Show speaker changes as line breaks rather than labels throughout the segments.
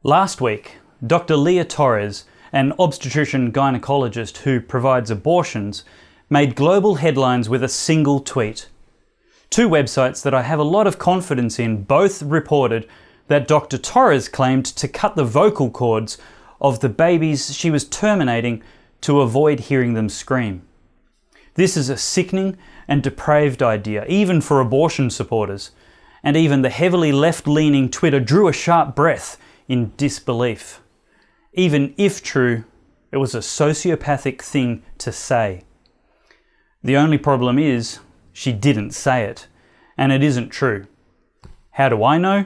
Last week, Dr Leah Torres, an obstetrician-gynecologist who provides abortions, made global headlines with a single tweet. Two websites that I have a lot of confidence in both reported that Dr Torres claimed to cut the vocal cords of the babies she was terminating to avoid hearing them scream. This is a sickening and depraved idea, even for abortion supporters, and even the heavily left-leaning Twitter drew a sharp breath in disbelief. Even if true, it was a sociopathic thing to say. The only problem is, she didn't say it, and it isn't true. How do I know?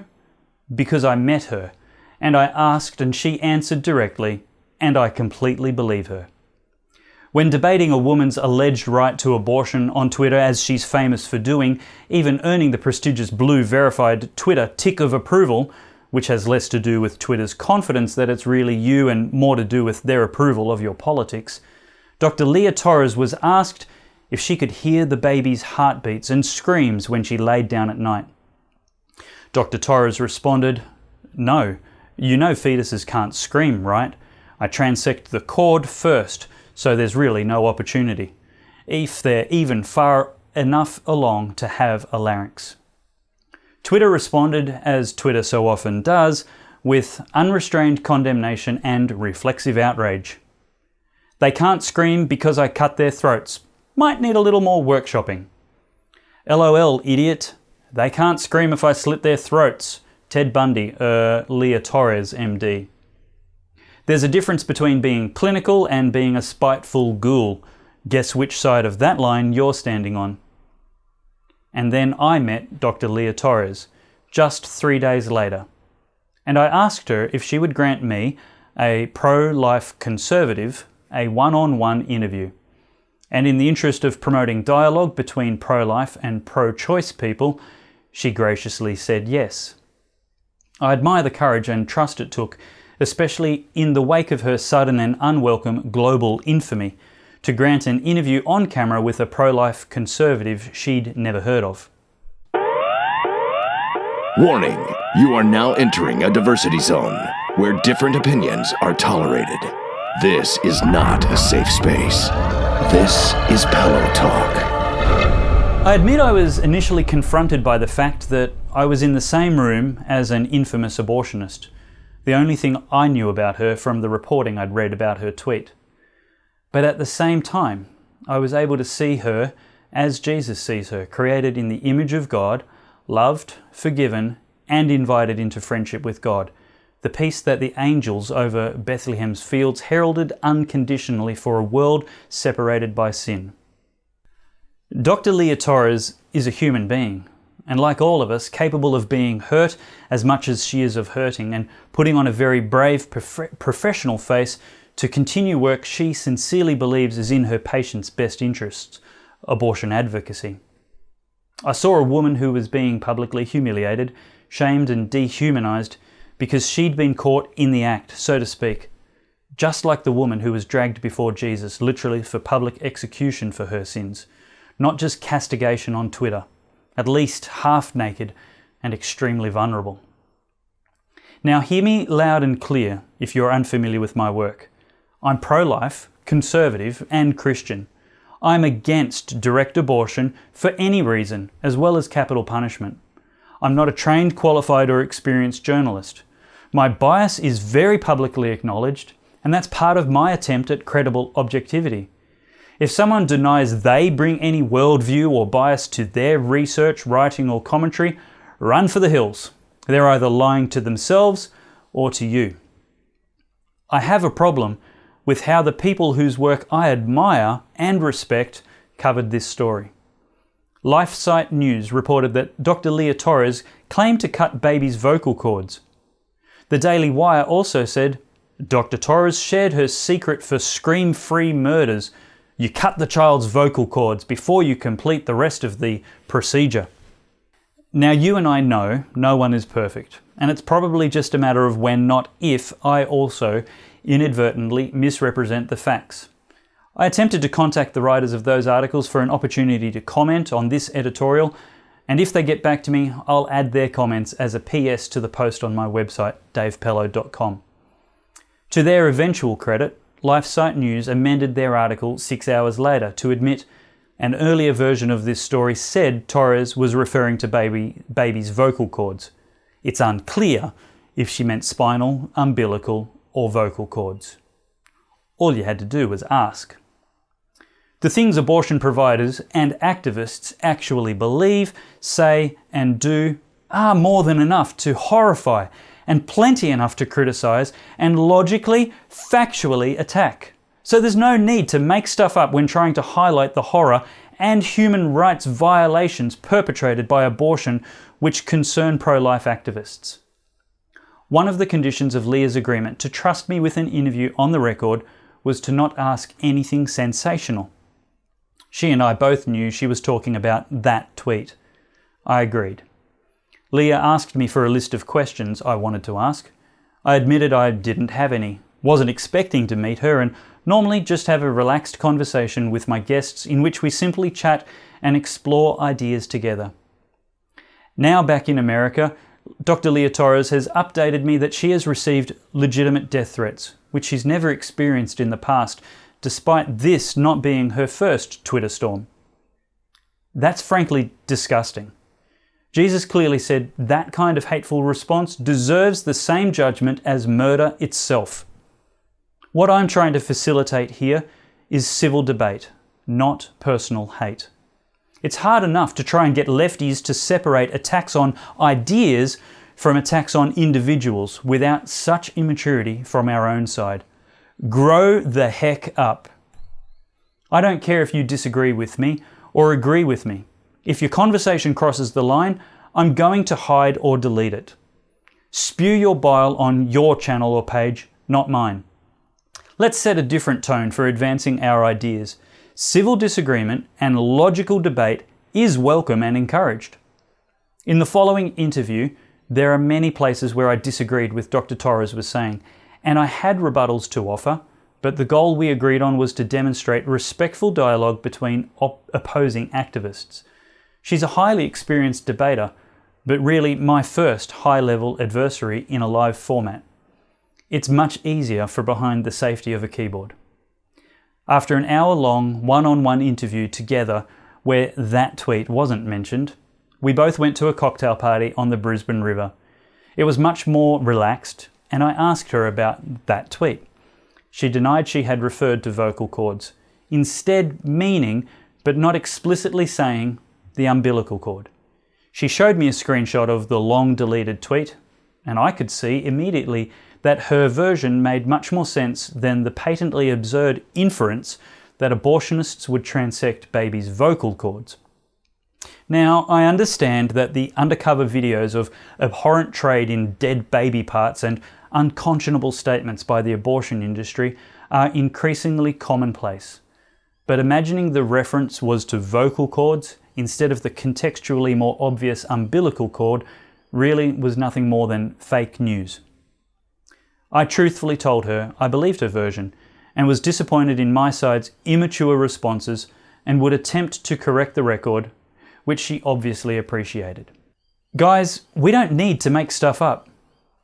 Because I met her, and I asked and she answered directly, and I completely believe her. When debating a woman's alleged right to abortion on Twitter, as she's famous for doing, even earning the prestigious blue verified Twitter tick of approval, which has less to do with Twitter's confidence that it's really you and more to do with their approval of your politics, Dr Leah Torres was asked if she could hear the baby's heartbeats and screams when she laid down at night. Dr Torres responded, "No, you know fetuses can't scream, right? I transect the cord first, so there's really no opportunity, if they're even far enough along to have a larynx." Twitter responded, as Twitter so often does, with unrestrained condemnation and reflexive outrage. "They can't scream because I cut their throats. Might need a little more workshopping. LOL, idiot. They can't scream if I slit their throats. Ted Bundy, Leah Torres, MD. There's a difference between being clinical and being a spiteful ghoul. Guess which side of that line you're standing on." And then I met Dr Leah Torres, just 3 days later. And I asked her if she would grant me, a pro-life conservative, a one-on-one interview. And in the interest of promoting dialogue between pro-life and pro-choice people, she graciously said yes. I admire the courage and trust it took, especially in the wake of her sudden and unwelcome global infamy, to grant an interview on camera with a pro-life conservative she'd never heard of.
Warning, you are now entering a diversity zone where different opinions are tolerated. This is not a safe space. This is Pellowe Talk.
I admit I was initially confronted by the fact that I was in the same room as an infamous abortionist, the only thing I knew about her from the reporting I'd read about her tweet. But at the same time, I was able to see her as Jesus sees her, created in the image of God, loved, forgiven, and invited into friendship with God, the peace that the angels over Bethlehem's fields heralded unconditionally for a world separated by sin. Dr Leah Torres is a human being, and like all of us, capable of being hurt as much as she is of hurting, and putting on a very brave professional face to continue work she sincerely believes is in her patients' best interests, abortion advocacy. I saw a woman who was being publicly humiliated, shamed and dehumanized because she'd been caught in the act, so to speak, just like the woman who was dragged before Jesus, literally for public execution for her sins, not just castigation on Twitter, at least half naked and extremely vulnerable. Now hear me loud and clear if you're unfamiliar with my work. I'm pro-life, conservative, and Christian. I'm against direct abortion for any reason, as well as capital punishment. I'm not a trained, qualified, or experienced journalist. My bias is very publicly acknowledged, and that's part of my attempt at credible objectivity. If someone denies they bring any worldview or bias to their research, writing, or commentary, run for the hills. They're either lying to themselves or to you. I have a problem with how the people whose work I admire and respect covered this story. LifeSite News reported that Dr Leah Torres claimed to cut babies' vocal cords. The Daily Wire also said, Dr Torres shared her secret for scream-free murders. You cut the child's vocal cords before you complete the rest of the procedure. Now you and I know no one is perfect, and it's probably just a matter of when, not if, I also inadvertently misrepresent the facts. I attempted to contact the writers of those articles for an opportunity to comment on this editorial, and if they get back to me, I'll add their comments as a PS to the post on my website, davepellowe.com. To their eventual credit, LifeSite News amended their article 6 hours later to admit an earlier version of this story said Torres was referring to baby's vocal cords. It's unclear if she meant spinal, umbilical, or vocal cords. All you had to do was ask. The things abortion providers and activists actually believe, say, and do are more than enough to horrify and plenty enough to criticise and logically, factually attack. So there's no need to make stuff up when trying to highlight the horror and human rights violations perpetrated by abortion which concern pro-life activists. One of the conditions of Leah's agreement to trust me with an interview on the record was to not ask anything sensational. She and I both knew she was talking about that tweet. I agreed. Leah asked me for a list of questions I wanted to ask. I admitted I didn't have any, wasn't expecting to meet her, and normally just have a relaxed conversation with my guests in which we simply chat and explore ideas together. Now back in America, Dr. Leah Torres has updated me that she has received legitimate death threats, which she's never experienced in the past, despite this not being her first Twitter storm. That's frankly disgusting. Jesus clearly said that kind of hateful response deserves the same judgment as murder itself. What I'm trying to facilitate here is civil debate, not personal hate. It's hard enough to try and get lefties to separate attacks on ideas from attacks on individuals without such immaturity from our own side. Grow the heck up. I don't care if you disagree with me or agree with me. If your conversation crosses the line, I'm going to hide or delete it. Spew your bile on your channel or page, not mine. Let's set a different tone for advancing our ideas. Civil disagreement and logical debate is welcome and encouraged. In the following interview, there are many places where I disagreed with Dr. Torres was saying, and I had rebuttals to offer, but the goal we agreed on was to demonstrate respectful dialogue between opposing activists. She's a highly experienced debater, but really my first high-level adversary in a live format. It's much easier for behind the safety of a keyboard. After an hour-long one-on-one interview together where that tweet wasn't mentioned, we both went to a cocktail party on the Brisbane River. It was much more relaxed, and I asked her about that tweet. She denied she had referred to vocal cords, instead meaning, but not explicitly saying, the umbilical cord. She showed me a screenshot of the long-deleted tweet, and I could see immediately that her version made much more sense than the patently absurd inference that abortionists would transect babies' vocal cords. Now, I understand that the undercover videos of abhorrent trade in dead baby parts and unconscionable statements by the abortion industry are increasingly commonplace. But imagining the reference was to vocal cords instead of the contextually more obvious umbilical cord really was nothing more than fake news. I truthfully told her I believed her version and was disappointed in my side's immature responses and would attempt to correct the record, which she obviously appreciated. Guys, we don't need to make stuff up.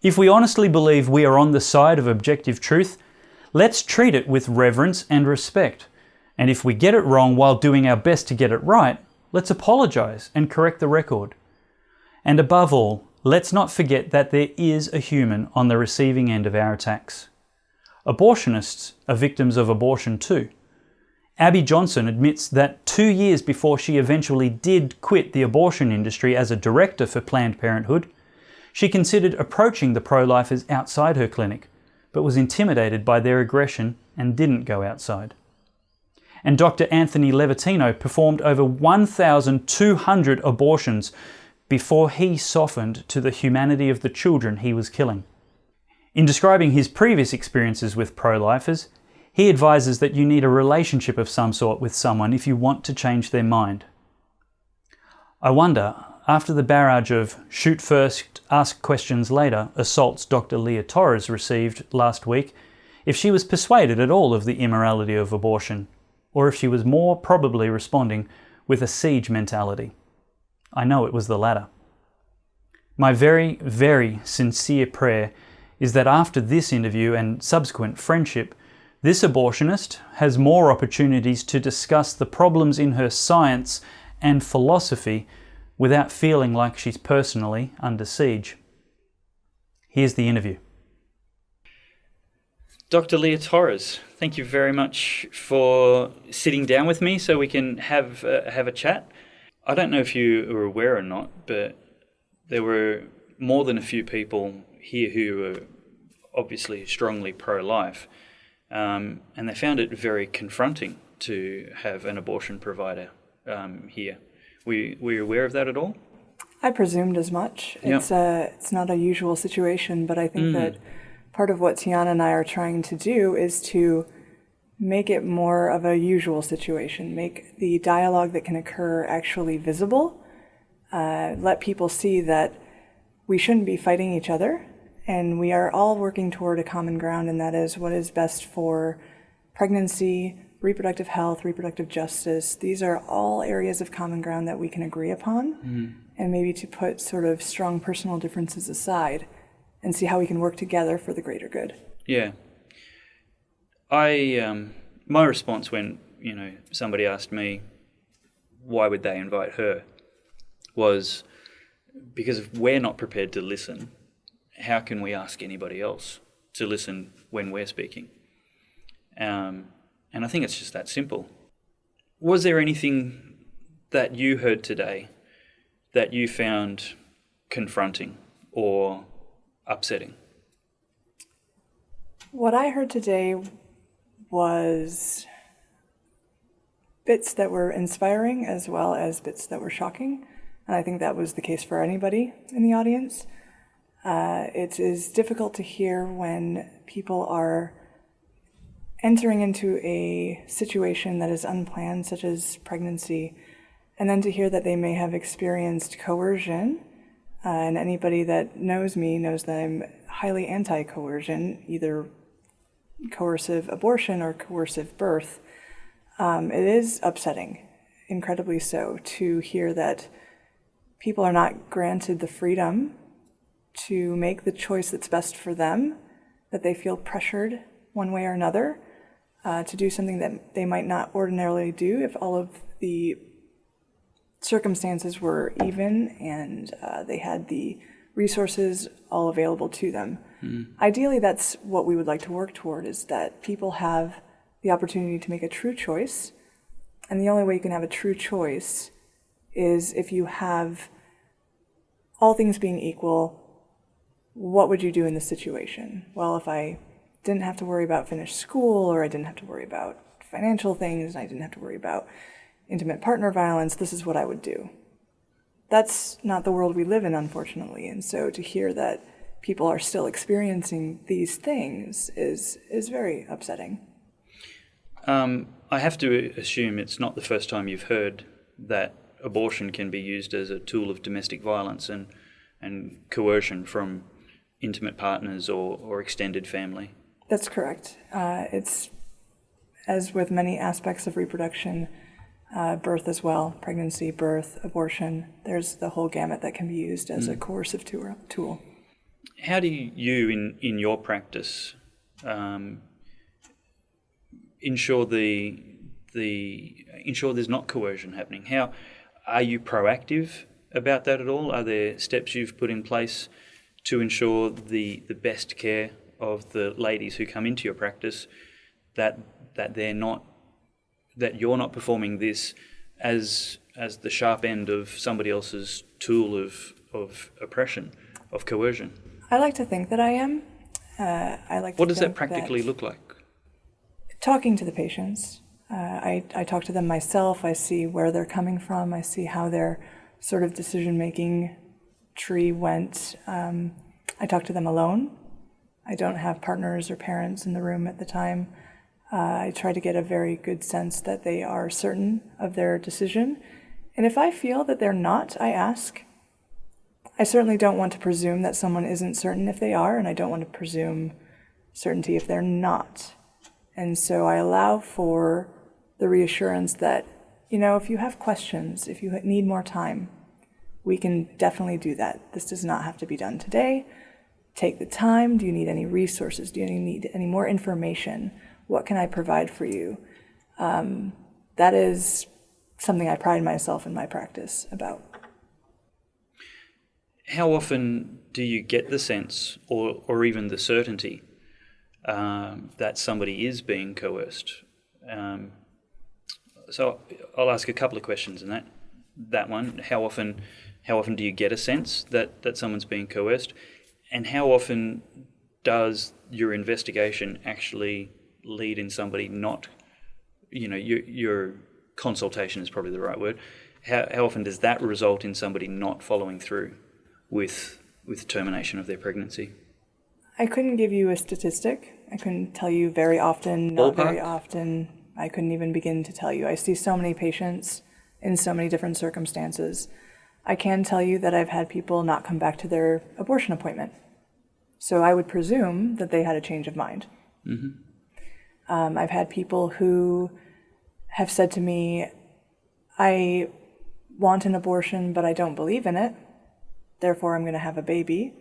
If we honestly believe we are on the side of objective truth, let's treat it with reverence and respect. And if we get it wrong while doing our best to get it right, let's apologize and correct the record. And above all, let's not forget that there is a human on the receiving end of our attacks. Abortionists are victims of abortion too. Abby Johnson admits that 2 years before she eventually did quit the abortion industry as a director for Planned Parenthood, she considered approaching the pro-lifers outside her clinic, but was intimidated by their aggression and didn't go outside. And Dr. Anthony Levatino performed over 1,200 abortions before he softened to the humanity of the children he was killing. In describing his previous experiences with pro-lifers, he advises that you need a relationship of some sort with someone if you want to change their mind. I wonder, after the barrage of shoot first, ask questions later assaults Dr. Leah Torres received last week, if she was persuaded at all of the immorality of abortion, or if she was more probably responding with a siege mentality. I know it was the latter. My very, very sincere prayer is that after this interview and subsequent friendship, this abortionist has more opportunities to discuss the problems in her science and philosophy without feeling like she's personally under siege. Here's the interview. Dr. Leah Torres, thank you very much for sitting down with me so we can have a chat. I don't know if you are aware or not, but there were more than a few people here who were obviously strongly pro-life, and they found it very confronting to have an abortion provider here. Were you aware of that at all?
I presumed as much.
Yep.
It's not a usual situation, but I think that part of what Tiana and I are trying to do is to make it more of a usual situation, make the dialogue that can occur actually visible, let people see that we shouldn't be fighting each other, and we are all working toward a common ground, and that is what is best for pregnancy, reproductive health, reproductive justice. These are all areas of common ground that we can agree upon, and maybe to put sort of strong personal differences aside and see how we can work together for the greater good.
Yeah. My response when, somebody asked me why would they invite her was because if we're not prepared to listen, how can we ask anybody else to listen when we're speaking? And I think it's just that simple. Was there anything that you heard today that you found confronting or upsetting?
What I heard today was bits that were inspiring as well as bits that were shocking, and I think that was the case for anybody in the audience. It is difficult to hear when people are entering into a situation that is unplanned, such as pregnancy, and then to hear that they may have experienced coercion. And anybody that knows me knows that I'm highly anti-coercion, either coercive abortion or coercive birth. It is upsetting, incredibly so, to hear that people are not granted the freedom to make the choice that's best for them, that they feel pressured one way or another to do something that they might not ordinarily do if all of the circumstances were even and they had the resources all available to them. Ideally, that's what we would like to work toward, is that people have the opportunity to make a true choice. And the only way you can have a true choice is if you have all things being equal, what would you do in this situation? Well, if I didn't have to worry about finished school, or I didn't have to worry about financial things, and I didn't have to worry about intimate partner violence, this is what I would do. That's not the world we live in, unfortunately. And so to hear that people are still experiencing these things is very upsetting.
I have to assume it's not the first time you've heard that abortion can be used as a tool of domestic violence and coercion from intimate partners or extended family.
That's correct. It's, as with many aspects of reproduction, birth as well, pregnancy, birth, abortion, there's the whole gamut that can be used as a coercive tool.
How do you in your practice, ensure ensure there's not coercion happening? How are you proactive about that at all? Are there steps you've put in place to ensure the best care of the ladies who come into your practice, that you're not performing this as the sharp end of somebody else's tool of oppression, of coercion?
I like to think that I am.
What does that practically look like?
Talking to the patients. I talk to them myself. I see where they're coming from. I see how their sort of decision-making tree went. I talk to them alone. I don't have partners or parents in the room at the time. I try to get a very good sense that they are certain of their decision. And if I feel that they're not, I ask. I certainly don't want to presume that someone isn't certain if they are, and I don't want to presume certainty if they're not. And so I allow for the reassurance that, if you have questions, if you need more time, we can definitely do that. This does not have to be done today. Take the time. Do you need any resources? Do you need any more information? What can I provide for you? That is something I pride myself in my practice about.
How often do you get the sense or even the certainty that somebody is being coerced? So I'll ask a couple of questions in that one. How often do you get a sense that someone's being coerced? And how often does your investigation actually lead in somebody not, your consultation is probably the right word. How often does that result in somebody not following through with termination of their pregnancy?
I couldn't give you a statistic. I couldn't tell you very often, not
Ballpark?
very often. I couldn't even begin to tell you. I see so many patients in so many different circumstances. I can tell you that I've had people not come back to their abortion appointment. So I would presume that they had a change of mind. Mm-hmm. I've had people who have said to me, I want an abortion, but I don't believe in it. Therefore, I'm going to have a baby.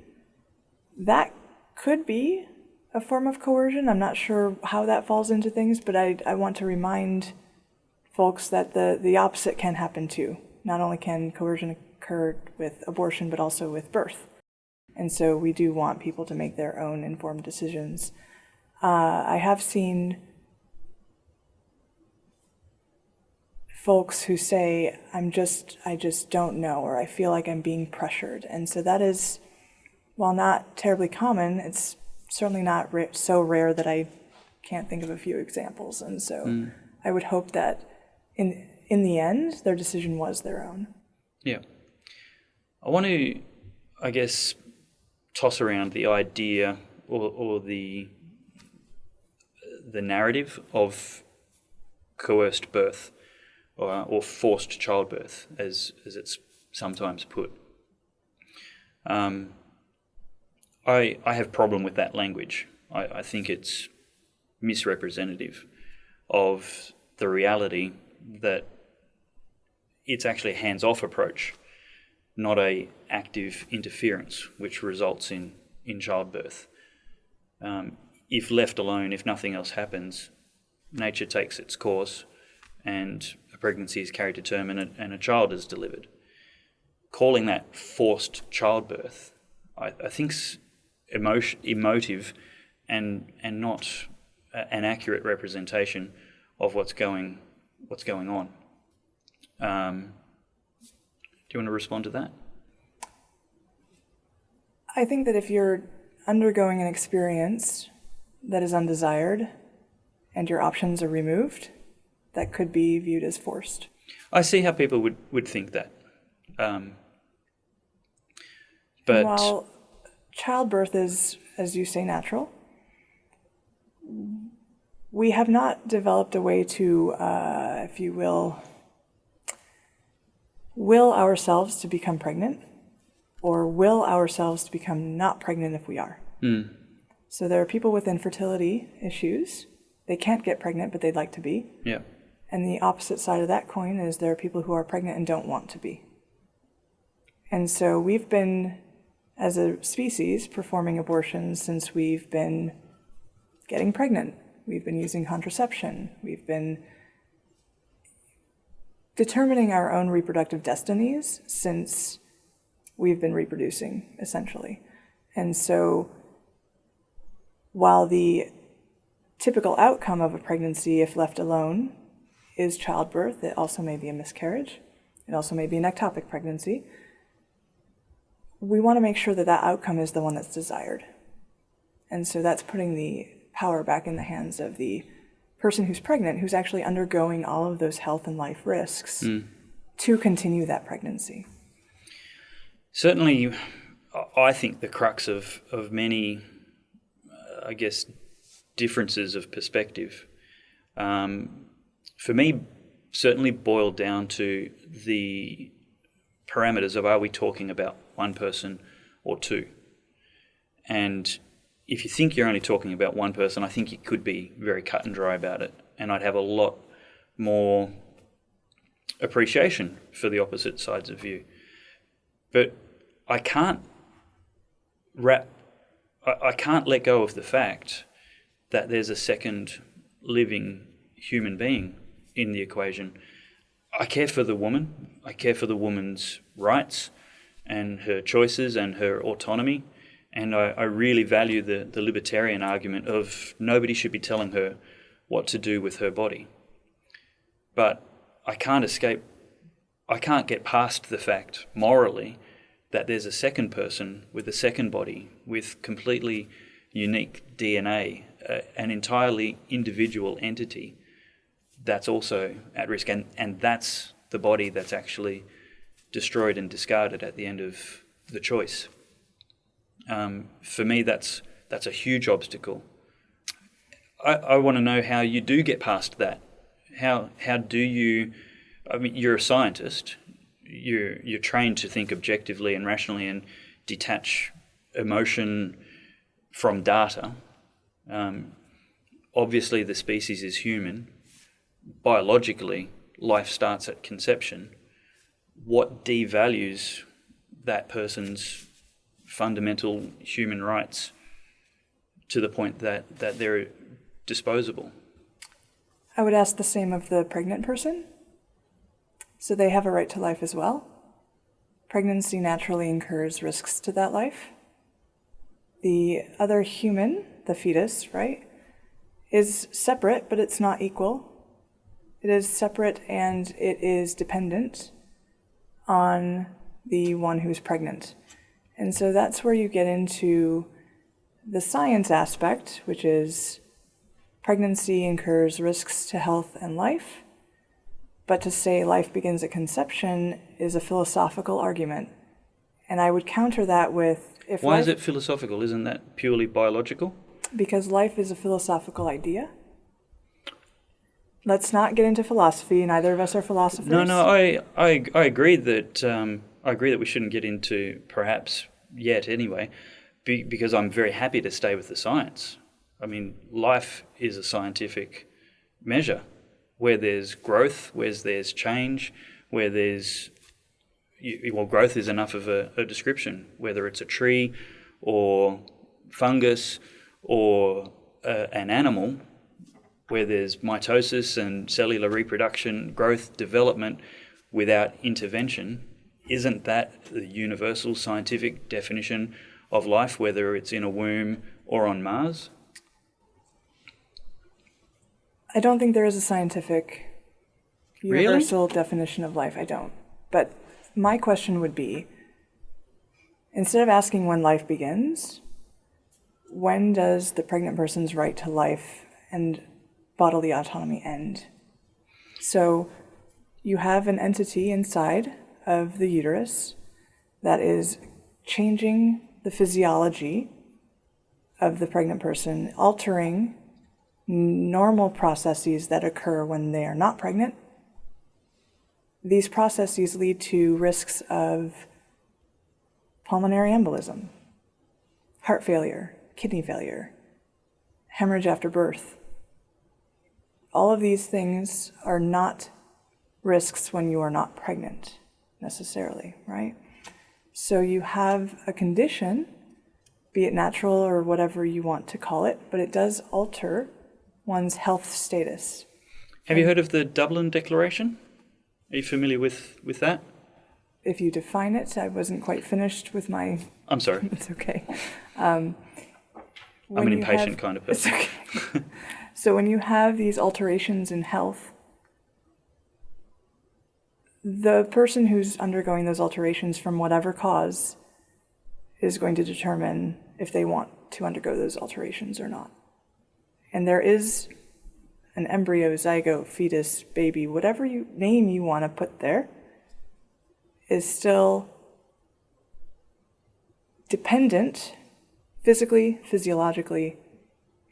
That could be a form of coercion. I'm not sure how that falls into things, but I want to remind folks that the opposite can happen too. Not only can coercion occur with abortion, but also with birth. And so we do want people to make their own informed decisions. I have seen folks who say, I just don't know, or I feel like I'm being pressured. And so that is, while not terribly common, it's certainly not so rare that I can't think of a few examples. And so I would hope that in the end, their decision was their own.
Yeah. I want to, I guess, toss around the idea or the narrative of coerced birth or forced childbirth, as it's sometimes put. I have a problem with that language. I think it's misrepresentative of the reality that it's actually a hands-off approach, not a active interference, which results in childbirth. If left alone, if nothing else happens, nature takes its course and a pregnancy is carried to term and a child is delivered. Calling that forced childbirth, I think's emotive and not an accurate representation of what's going on. Do you want to respond to that?
I think that if you're undergoing an experience that is undesired and your options are removed, that could be viewed as forced.
I see how people would think that. But
while childbirth is, as you say, natural, we have not developed a way to, if you will ourselves to become pregnant or will ourselves to become not pregnant if we are. So there are people with infertility issues. They can't get pregnant, but they'd like to be.
Yeah.
And the opposite side of that coin is there are people who are pregnant and don't want to be. And so we've been, as a species, performing abortions since we've been getting pregnant. We've been using contraception. We've been determining our own reproductive destinies since we've been reproducing, essentially. And so while the typical outcome of a pregnancy, if left alone, is childbirth, it also may be a miscarriage. It also may be an ectopic pregnancy. We want to make sure that that outcome is the one that's desired. And so that's putting the power back in the hands of the person who's pregnant, who's actually undergoing all of those health and life risks to continue that pregnancy.
Certainly, I think the crux of many, I guess, differences of perspective, for me, certainly boiled down to the parameters of, are we talking about one person or two? And if you think you're only talking about one person, I think you could be very cut and dry about it. And I'd have a lot more appreciation for the opposite sides of view. But I can't I can't let go of the fact that there's a second living human being in the equation. I care for the woman. I care for the woman's rights and her choices and her autonomy. And I really value the libertarian argument of nobody should be telling her what to do with her body. But I can't get past the fact, morally, that there's a second person with a second body with completely unique DNA, an entirely individual entity that's also at risk. And that's the body that's actually destroyed and discarded at the end of the choice. For me, that's a huge obstacle. I want to know how you do get past that. How do you? I mean, you're a scientist. You're trained to think objectively and rationally and detach emotion from data. Obviously, the species is human. Biologically, life starts at conception. What devalues that person's fundamental human rights to the point that they're disposable?
I would ask the same of the pregnant person. So they have a right to life as well. Pregnancy naturally incurs risks to that life. The other human, the fetus, right, is separate, but it's not equal. It is separate and it is dependent on the one who's pregnant. And so that's where you get into the science aspect, which is pregnancy incurs risks to health and life. But to say life begins at conception is a philosophical argument. And I would counter that with...
Why is it philosophical? Isn't that purely biological?
Because life is a philosophical idea. Let's not get into philosophy. Neither of us are philosophers.
No, I agree that we shouldn't get into, perhaps yet anyway, because I'm very happy to stay with the science. I mean, life is a scientific measure. Where there's growth, where there's change, where there's... Well, growth is enough of a description, whether it's a tree or fungus or an animal, where there's mitosis and cellular reproduction, growth, development without intervention. Isn't that the universal scientific definition of life, whether it's in a womb or on Mars?
I don't think there is a scientific universal definition of life. I don't. But my question would be, instead of asking when life begins, when does the pregnant person's right to life and bodily autonomy end? So you have an entity inside of the uterus that is changing the physiology of the pregnant person, altering normal processes that occur when they are not pregnant. These processes lead to risks of pulmonary embolism, heart failure, kidney failure, hemorrhage after birth. All of these things are not risks when you are not pregnant, necessarily, right? So you have a condition, be it natural or whatever you want to call it, but it does alter one's health status.
Have you heard of the Dublin Declaration? Are you familiar with that?
If you define it, I wasn't quite finished with my...
I'm sorry.
It's okay.
I'm an impatient kind of person.
It's okay. So when you have these alterations in health, the person who's undergoing those alterations from whatever cause is going to determine if they want to undergo those alterations or not. And there is an embryo, zygote, fetus, baby, whatever name you want to put there, is still dependent physically, physiologically,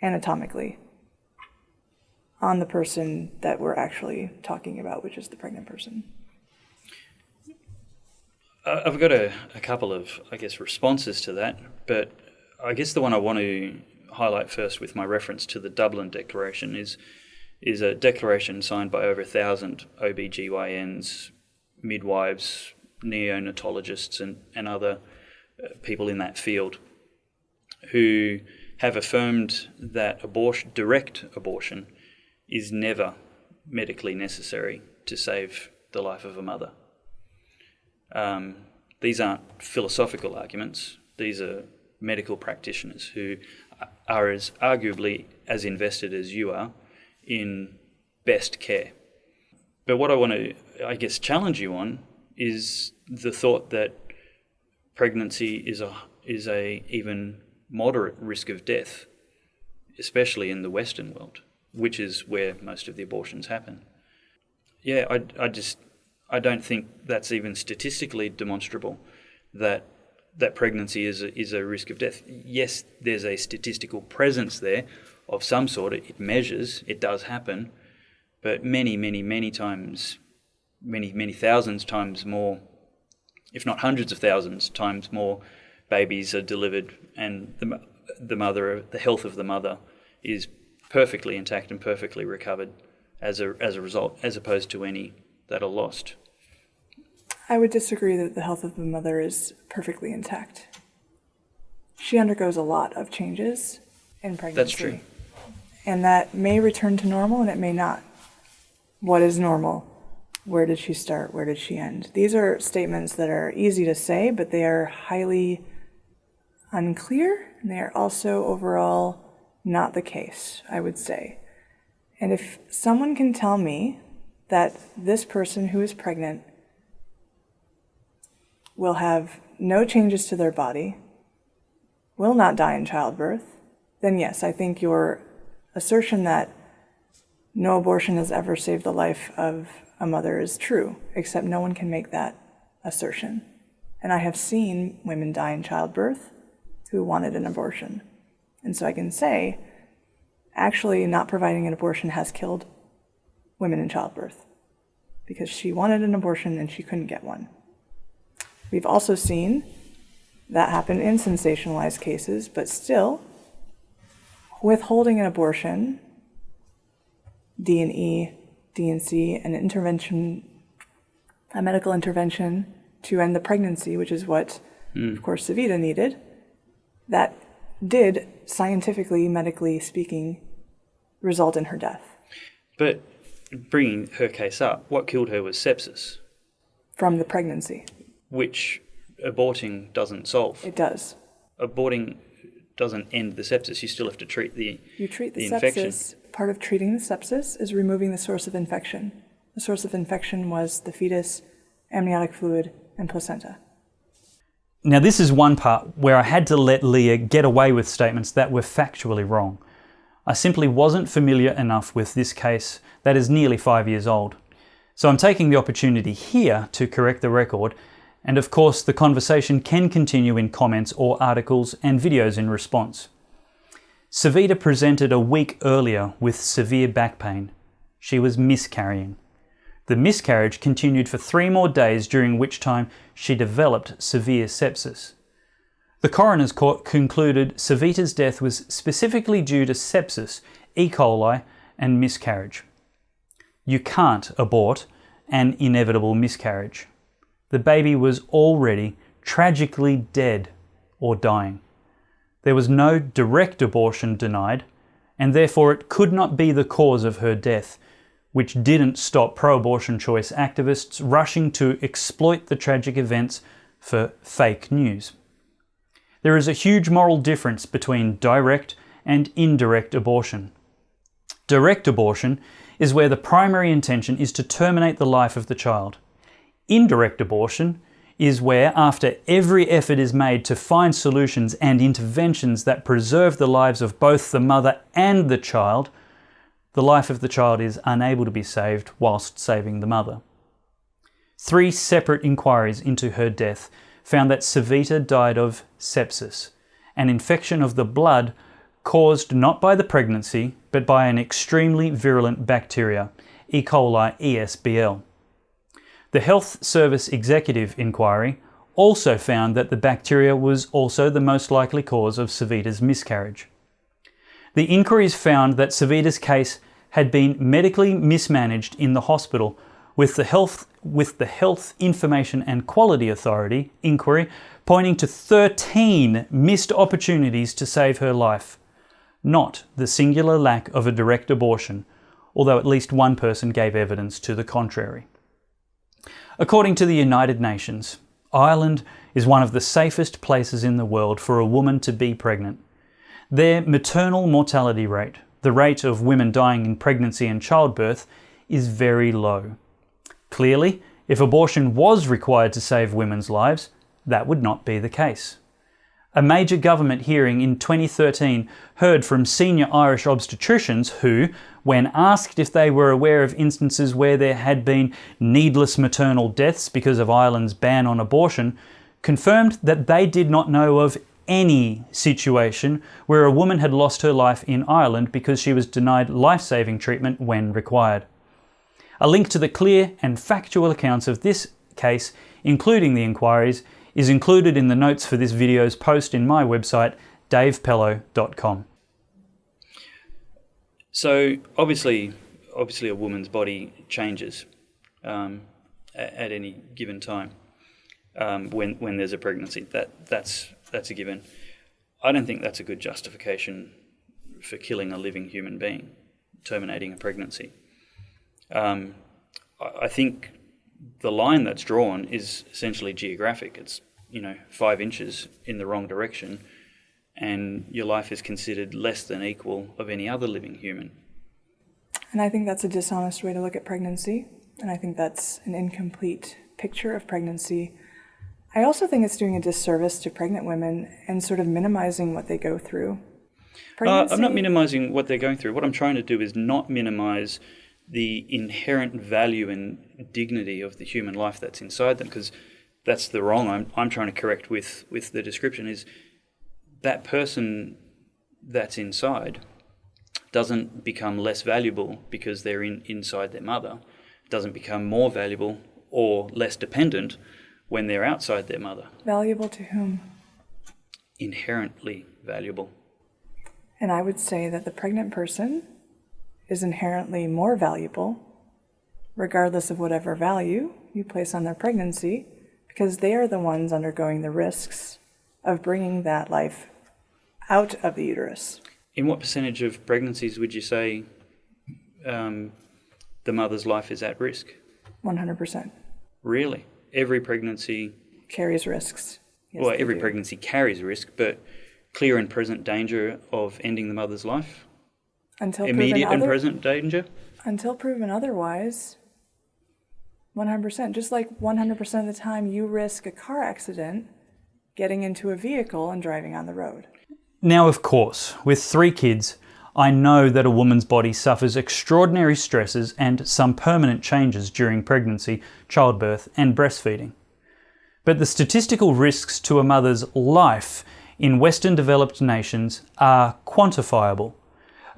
anatomically on the person that we're actually talking about, which is the pregnant person.
I've got a couple of, responses to that, but I guess the one I want to highlight first with my reference to the Dublin Declaration is a declaration signed by over 1,000 OBGYNs, midwives, neonatologists and other people in that field, who have affirmed that direct abortion is never medically necessary to save the life of a mother. These aren't philosophical arguments. These are medical practitioners who are arguably as invested as you are in best care. But what I want to, I guess, challenge you on is the thought that pregnancy is a even moderate risk of death, especially in the Western world, which is where most of the abortions happen. Yeah, I don't think that's even statistically demonstrable that pregnancy is a risk of death. Yes, there's a statistical presence there of some sort. It measures, it does happen, but many times, many thousands times more, if not hundreds of thousands times more, babies are delivered, and the health of the mother is perfectly intact and perfectly recovered as a result, as opposed to any that are lost.
I would disagree that the health of the mother is perfectly intact. She undergoes a lot of changes in pregnancy.
That's true.
And that may return to normal and it may not. What is normal? Where did she start? Where did she end? These are statements that are easy to say, but they are highly unclear, and they are also overall not the case, I would say. And if someone can tell me that this person who is pregnant will have no changes to their body, will not die in childbirth, then yes, I think your assertion that no abortion has ever saved the life of a mother is true, except no one can make that assertion. And I have seen women die in childbirth who wanted an abortion. And so I can say, actually not providing an abortion has killed women in childbirth because she wanted an abortion and she couldn't get one. We've also seen that happen in sensationalized cases, but still, withholding an abortion, D&E, D&C, a medical intervention to end the pregnancy, which is what, of course, Savita needed, that did, scientifically, medically speaking, result in her death.
But bringing her case up, what killed her was sepsis.
From the pregnancy.
Which aborting doesn't solve.
It does.
Aborting doesn't end the sepsis. You still have to treat the infection.
You treat the sepsis. Part of treating the sepsis is removing the source of infection. The source of infection was the fetus, amniotic fluid, and placenta.
Now, this is one part where I had to let Leah get away with statements that were factually wrong. I simply wasn't familiar enough with this case that is nearly 5 years old. So I'm taking the opportunity here to correct the record, and of course the conversation can continue in comments or articles and videos in response. Savita presented a week earlier with severe back pain. She was miscarrying. The miscarriage continued for 3 more days, during which time she developed severe sepsis. The coroner's court concluded Savita's death was specifically due to sepsis, E. coli, and miscarriage. You can't abort an inevitable miscarriage. The baby was already tragically dead or dying. There was no direct abortion denied, and therefore it could not be the cause of her death, which didn't stop pro-abortion choice activists rushing to exploit the tragic events for fake news. There is a huge moral difference between direct and indirect abortion. Direct abortion is where the primary intention is to terminate the life of the child. Indirect abortion is where, after every effort is made to find solutions and interventions that preserve the lives of both the mother and the child, the life of the child is unable to be saved whilst saving the mother. 3 separate inquiries into her death found that Savita died of sepsis, an infection of the blood caused not by the pregnancy, but by an extremely virulent bacteria, E. coli ESBL. The Health Service Executive Inquiry also found that the bacteria was also the most likely cause of Savita's miscarriage. The inquiries found that Savita's case had been medically mismanaged in the hospital, with the Health Information and Quality Authority inquiry pointing to 13 missed opportunities to save her life, not the singular lack of a direct abortion, although at least one person gave evidence to the contrary. According to the United Nations, Ireland is one of the safest places in the world for a woman to be pregnant. Their maternal mortality rate, the rate of women dying in pregnancy and childbirth, is very low. Clearly, if abortion was required to save women's lives, that would not be the case. A major government hearing in 2013 heard from senior Irish obstetricians who, when asked if they were aware of instances where there had been needless maternal deaths because of Ireland's ban on abortion, confirmed that they did not know of any situation where a woman had lost her life in Ireland because she was denied life-saving treatment when required. A link to the clear and factual accounts of this case, including the inquiries, is included in the notes for this video's post in my website, davepellowe.com.
So obviously a woman's body changes at any given time when there's a pregnancy. That's a given. I don't think that's a good justification for killing a living human being, terminating a pregnancy. I think the line that's drawn is essentially geographic. It's 5 inches in the wrong direction, and your life is considered less than equal of any other living human.
And I think that's a dishonest way to look at pregnancy, and I think that's an incomplete picture of pregnancy. I also think it's doing a disservice to pregnant women and sort of minimizing what they go through.
I'm not minimizing what they're going through. What I'm trying to do is not minimize the inherent value and dignity of the human life that's inside them, because that's the wrong I'm trying to correct with the description is that person that's inside doesn't become less valuable because they're inside their mother, doesn't become more valuable or less dependent when they're outside their mother.
Valuable to whom?
Inherently valuable.
And I would say that the pregnant person is inherently more valuable, regardless of whatever value you place on their pregnancy, because they are the ones undergoing the risks of bringing that life out of the uterus.
In what percentage of pregnancies would you say the mother's life is at risk?
100%.
Really? Every pregnancy
carries risks. Yes,
well, every pregnancy carries risk, but clear and present danger of ending the mother's life?
Until
immediate and present danger?
Until proven otherwise, 100%. Just like 100% of the time you risk a car accident getting into a vehicle and driving on the road.
Now, of course, with 3 kids, I know that a woman's body suffers extraordinary stresses and some permanent changes during pregnancy, childbirth, and breastfeeding. But the statistical risks to a mother's life in Western developed nations are quantifiable.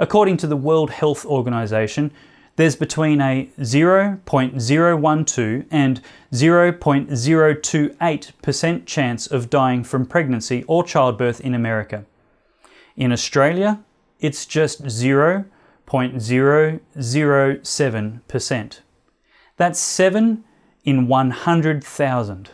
According to the World Health Organization, there's between a 0.012 and 0.028% chance of dying from pregnancy or childbirth in America. In Australia, it's just 0.007%. That's 7 in 100,000.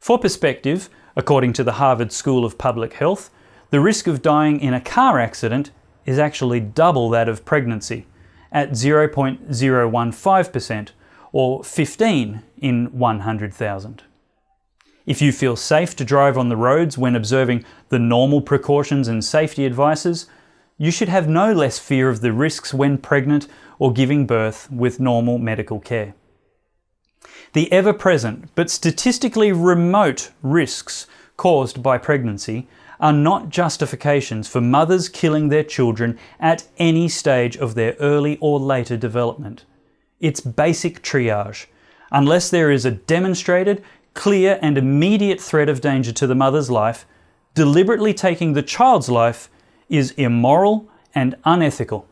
For perspective, according to the Harvard School of Public Health, the risk of dying in a car accident is actually double that of pregnancy, at 0.015%, or 15 in 100,000. If you feel safe to drive on the roads when observing the normal precautions and safety advices, you should have no less fear of the risks when pregnant or giving birth with normal medical care. The ever-present but statistically remote risks caused by pregnancy are not justifications for mothers killing their children at any stage of their early or later development. It's basic triage. Unless there is a demonstrated, clear and immediate threat of danger to the mother's life, deliberately taking the child's life is immoral and unethical.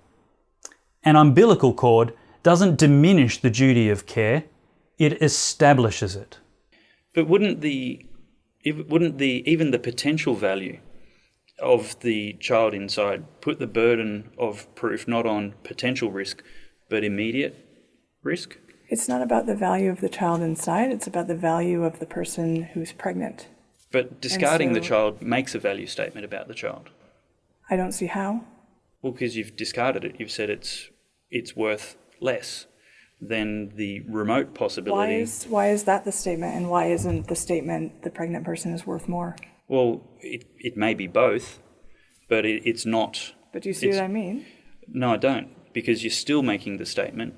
An umbilical cord doesn't diminish the duty of care, it establishes it.
But wouldn't even the potential value of the child inside put the burden of proof not on potential risk, but immediate risk?
It's not about the value of the child inside, it's about the value of the person who's pregnant.
But discarding the
so-
child makes a value statement about the child.
I don't see how.
Well, because you've discarded it. You've said it's worth less than the remote possibility.
Why is that the statement, and why isn't the statement the pregnant person is worth more?
Well, it may be both, but it's not.
But do you see what I mean?
No, I don't, because you're still making the statement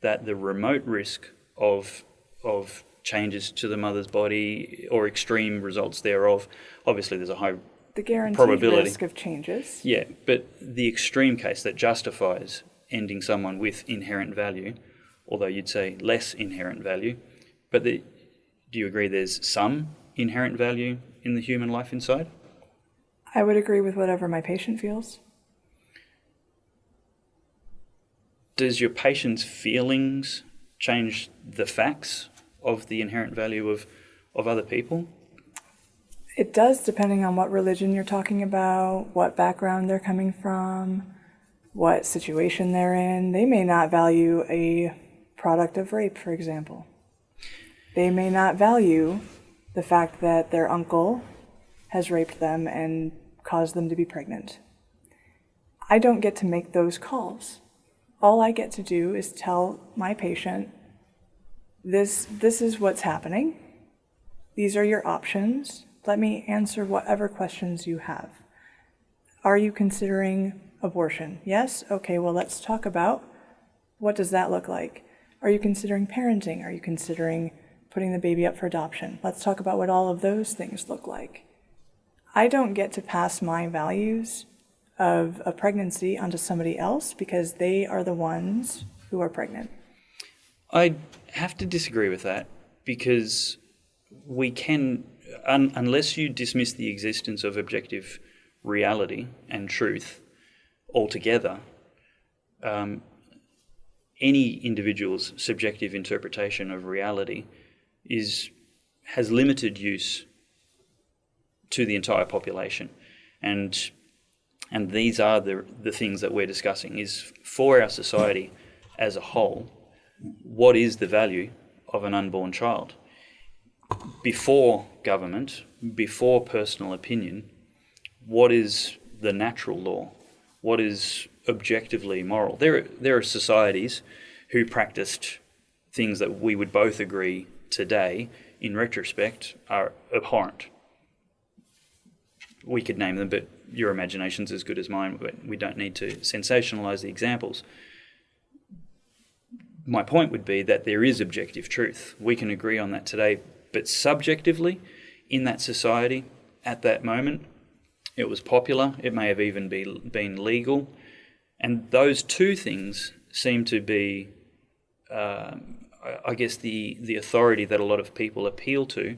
that the remote risk of changes to the mother's body or extreme results thereof, obviously there's a high
The guaranteed
probability.
risk of changes.
Yeah, but the extreme case that justifies ending someone with inherent value, although you'd say less inherent value, but do you agree there's some inherent value in the human life inside?
I would agree with whatever my patient feels.
Does your patient's feelings change the facts of the inherent value of other people?
It does, depending on what religion you're talking about, what background they're coming from, what situation they're in. They may not value a product of rape, for example. They may not value the fact that their uncle has raped them and caused them to be pregnant. I don't get to make those calls. All I get to do is tell my patient, this is what's happening. These are your options. Let me answer whatever questions you have. Are you considering abortion? Yes? Okay, well, let's talk about what does that look like. Are you considering parenting? Are you considering putting the baby up for adoption? Let's talk about what all of those things look like. I don't get to pass my values of a pregnancy onto somebody else because they are the ones who are pregnant.
I have to disagree with that, because we can, unless you dismiss the existence of objective reality and truth altogether, any individual's subjective interpretation of reality has limited use to the entire population. And these are the things that we're discussing, is for our society as a whole, what is the value of an unborn child? Before government, before personal opinion, what is the natural law? What is objectively moral? There are societies who practiced things that we would both agree today, in retrospect, are abhorrent. We could name them, but your imagination's as good as mine. We don't need to sensationalize the examples. My point would be that there is objective truth. We can agree on that today, but subjectively, in that society, at that moment, it was popular. It may have even been legal. And those two things seem to be, I guess, the authority that a lot of people appeal to.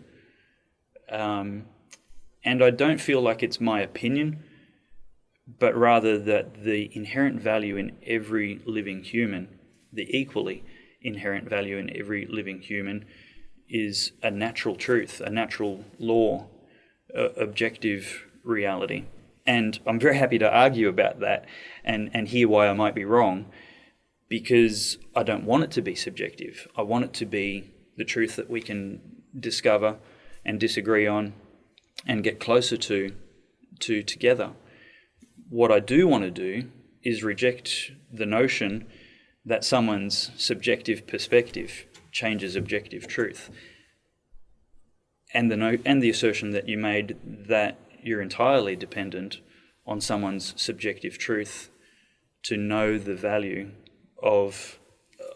And I don't feel like it's my opinion, but rather that the inherent value in every living human, the equally inherent value in every living human, is a natural truth, a natural law, objective reality. And I'm very happy to argue about that and hear why I might be wrong, because I don't want it to be subjective. I want it to be the truth that we can discover and disagree on and get closer to together. What I do want to do is reject the notion that someone's subjective perspective changes objective truth, and the assertion that you made that you're entirely dependent on someone's subjective truth to know the value of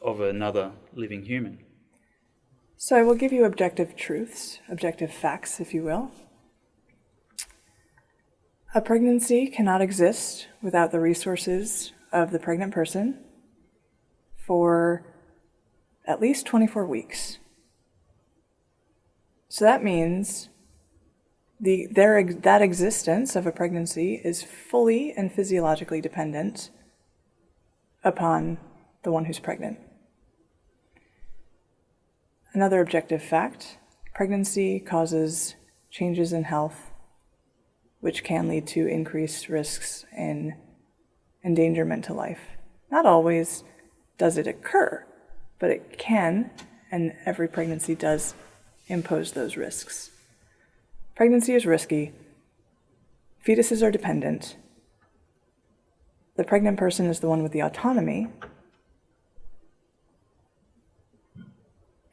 another living human.
So I will give you objective truths, objective facts, if you will. A pregnancy cannot exist without the resources of the pregnant person for at least 24 weeks. So that means that existence of a pregnancy is fully and physiologically dependent upon the one who's pregnant. Another objective fact, pregnancy causes changes in health which can lead to increased risks in endangerment to life. Not always does it occur, but it can, and every pregnancy does, impose those risks. Pregnancy is risky. Fetuses are dependent. The pregnant person is the one with the autonomy.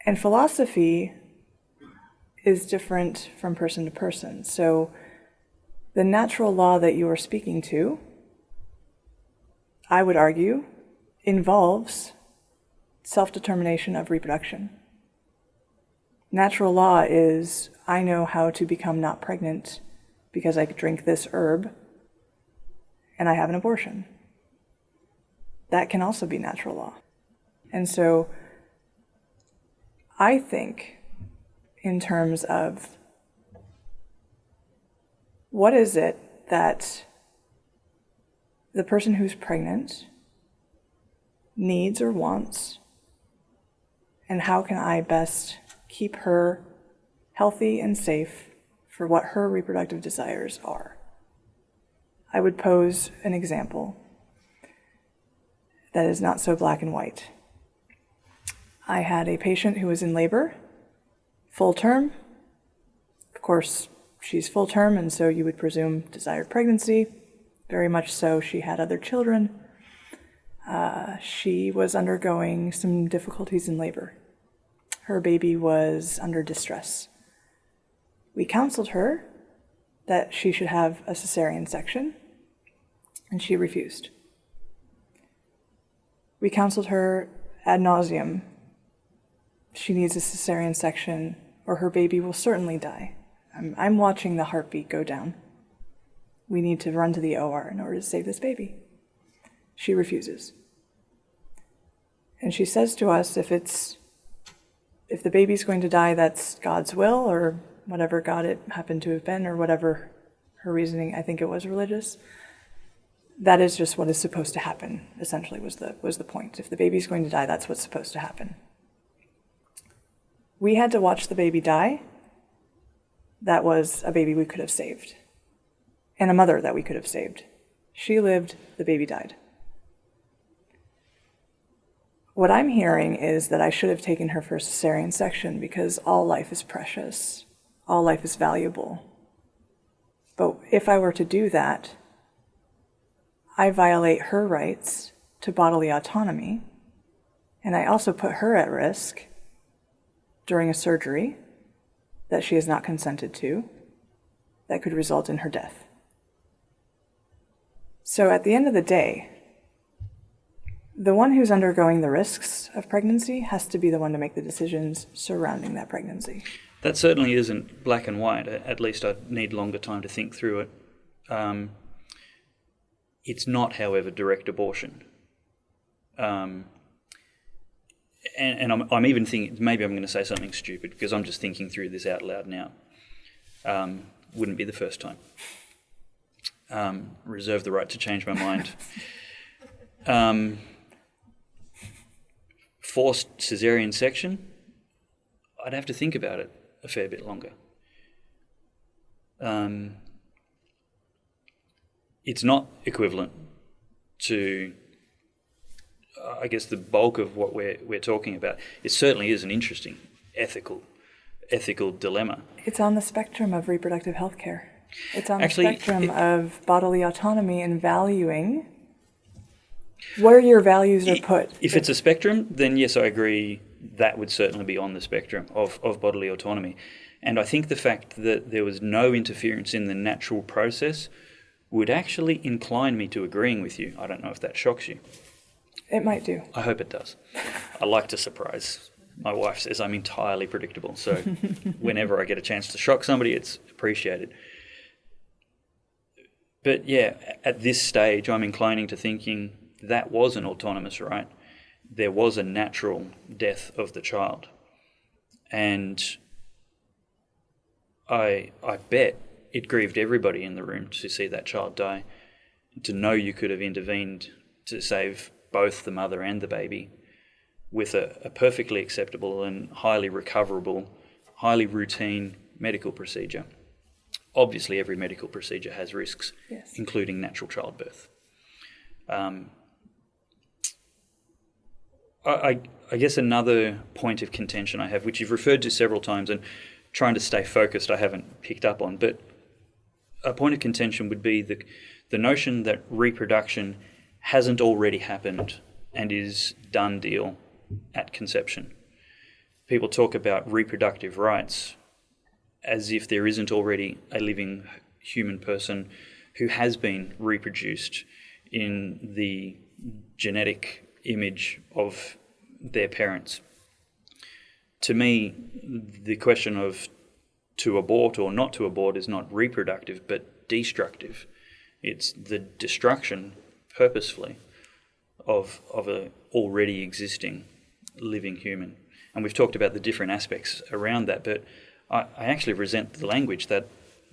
And philosophy is different from person to person. So the natural law that you are speaking to, I would argue, involves self-determination of reproduction. Natural law is, I know how to become not pregnant because I drink this herb and I have an abortion. That can also be natural law. And so I think in terms of what is it that the person who's pregnant needs or wants, and how can I best keep her healthy and safe for what her reproductive desires are. I would pose an example that is not so black and white. I had a patient who was in labor, full term. Of course, she's full term, and so you would presume desired pregnancy. Very much so, she had other children. She was undergoing some difficulties in labor. Her baby was under distress. We counseled her that she should have a cesarean section, and she refused. We counseled her ad nauseum. She needs a cesarean section, or her baby will certainly die. I'm watching the heartbeat go down. We need to run to the OR in order to save this baby. She refuses. And she says to us, if the baby's going to die, that's God's will, or whatever God it happened to have been, or whatever her reasoning, I think it was religious. That is just what is supposed to happen, essentially, was the point. If the baby's going to die, that's what's supposed to happen. We had to watch the baby die. That was a baby we could have saved, and a mother that we could have saved. She lived, the baby died. What I'm hearing is that I should have taken her for a cesarean section because all life is precious, all life is valuable. But if I were to do that, I violate her rights to bodily autonomy, and I also put her at risk during a surgery that she has not consented to that could result in her death. So at the end of the day, the one who's undergoing the risks of pregnancy has to be the one to make the decisions surrounding that pregnancy.
That certainly isn't black and white. At least I'd need longer time to think through it. It's not, however, direct abortion. And I'm even thinking, maybe I'm going to say something stupid because I'm just thinking through this out loud now. Wouldn't be the first time. Reserve the right to change my mind. Forced cesarean section, I'd have to think about it a fair bit longer. It's not equivalent to, I guess, the bulk of what we're talking about. It certainly is an interesting ethical dilemma.
It's on the spectrum of reproductive health care. It's on the spectrum of bodily autonomy and valuing where your values are put.
If it's a spectrum, then yes, I agree, that would certainly be on the spectrum of bodily autonomy. And I think the fact that there was no interference in the natural process would actually incline me to agreeing with you. I don't know if that shocks you.
It might do.
I hope it does. I like to surprise. My wife says I'm entirely predictable, so whenever I get a chance to shock somebody, it's appreciated. But yeah, at this stage, I'm inclining to thinking that was an autonomous right. There was a natural death of the child. And I bet it grieved everybody in the room to see that child die, to know you could have intervened to save both the mother and the baby with a perfectly acceptable and highly recoverable, highly routine medical procedure. Obviously, every medical procedure has risks, yes, including natural childbirth. I guess another point of contention I have, which you've referred to several times, and trying to stay focused I haven't picked up on, but a point of contention would be the notion that reproduction hasn't already happened and is done deal at conception. People talk about reproductive rights as if there isn't already a living human person who has been reproduced in the genetic image of their parents. To me, the question of to abort or not to abort is not reproductive, but destructive. It's the destruction, purposefully, of a already existing living human. And we've talked about the different aspects around that, but I actually resent the language that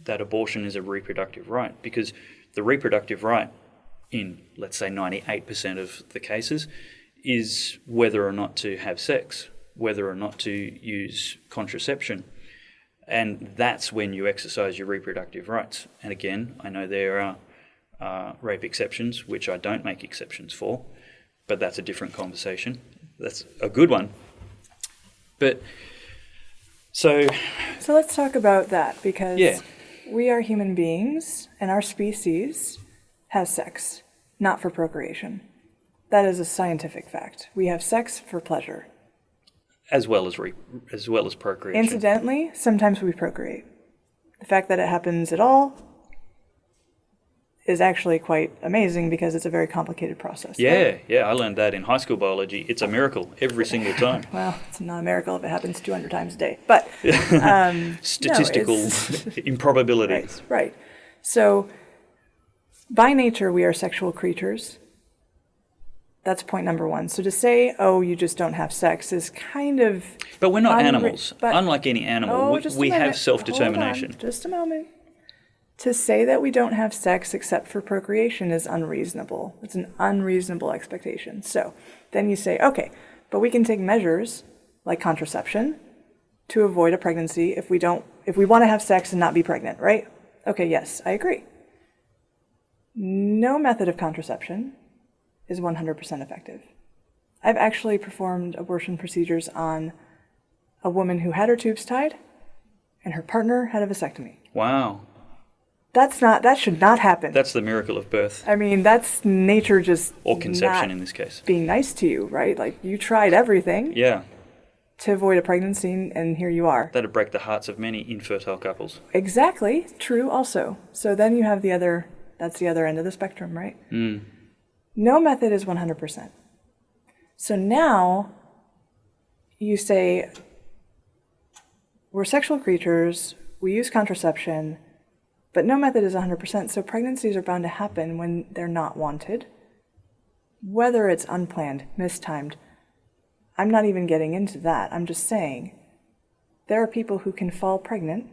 abortion is a reproductive right, because the reproductive right in, let's say, 98% of the cases is whether or not to have sex, whether or not to use contraception. And that's when you exercise your reproductive rights. And again, I know there are rape exceptions, which I don't make exceptions for, but that's a different conversation. That's a good one. But so
let's talk about that, because
yeah.
We are human beings and our species has sex, not for procreation. That is a scientific fact. We have sex for pleasure.
As well as procreation.
Incidentally, sometimes we procreate. The fact that it happens at all is actually quite amazing because it's a very complicated process.
Yeah,
right?
yeah, I learned that in high school biology. It's a miracle every single time.
Well, it's not a miracle if it happens 200 times a day, but
statistical improbability.
Right. So, by nature, we are sexual creatures. That's point number one. So to say, oh, you just don't have sex is kind of...
But we're not animals. Unlike any animal, we have self-determination.
Hold on, just a moment. To say that we don't have sex except for procreation is unreasonable. It's an unreasonable expectation. So then you say, okay, but we can take measures like contraception to avoid a pregnancy if we want to have sex and not be pregnant, right? Okay, yes, I agree. No method of contraception is 100% effective. I've actually performed abortion procedures on a woman who had her tubes tied and her partner had a vasectomy.
Wow.
That should not happen.
That's the miracle of birth.
I mean, that's nature just...
Or conception in this case.
Being nice to you, right? Like, you tried everything.
Yeah.
To avoid a pregnancy, and here you are.
That'd break the hearts of many infertile couples.
Exactly. True also. So then you have that's the other end of the spectrum, right?
Mm.
No method is 100%. So now you say, we're sexual creatures, we use contraception, but no method is 100%, so pregnancies are bound to happen when they're not wanted. Whether it's unplanned, mistimed, I'm not even getting into that. I'm just saying there are people who can fall pregnant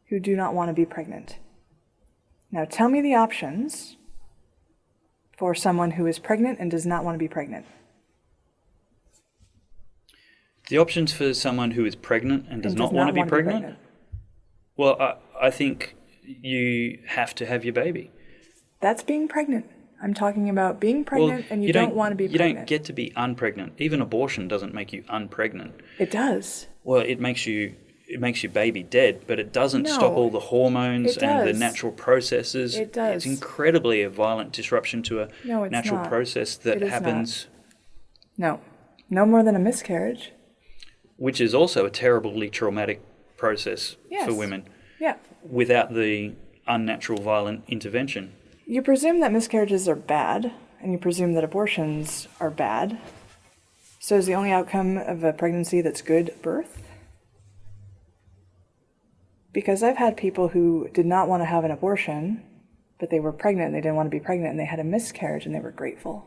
who do not want to be pregnant. Now tell me the options for someone who is pregnant and does not want to be pregnant.
The options for someone who is pregnant and does not want to be pregnant? Well, I think you have to have your baby.
That's being pregnant. I'm talking about being pregnant and you don't want to be pregnant.
You don't get to be unpregnant. Even abortion doesn't make you unpregnant.
It does.
Well, it makes your baby dead, but it doesn't stop all the hormones and the natural processes.
It does.
It's incredibly a violent disruption to a natural process that happens.
No more than a miscarriage.
Which is also a terribly traumatic process for women.
Yeah.
Without the unnatural violent intervention.
You presume that miscarriages are bad, and you presume that abortions are bad. So is the only outcome of a pregnancy that's good birth? Because I've had people who did not want to have an abortion, but they were pregnant and they didn't want to be pregnant, and they had a miscarriage and they were grateful.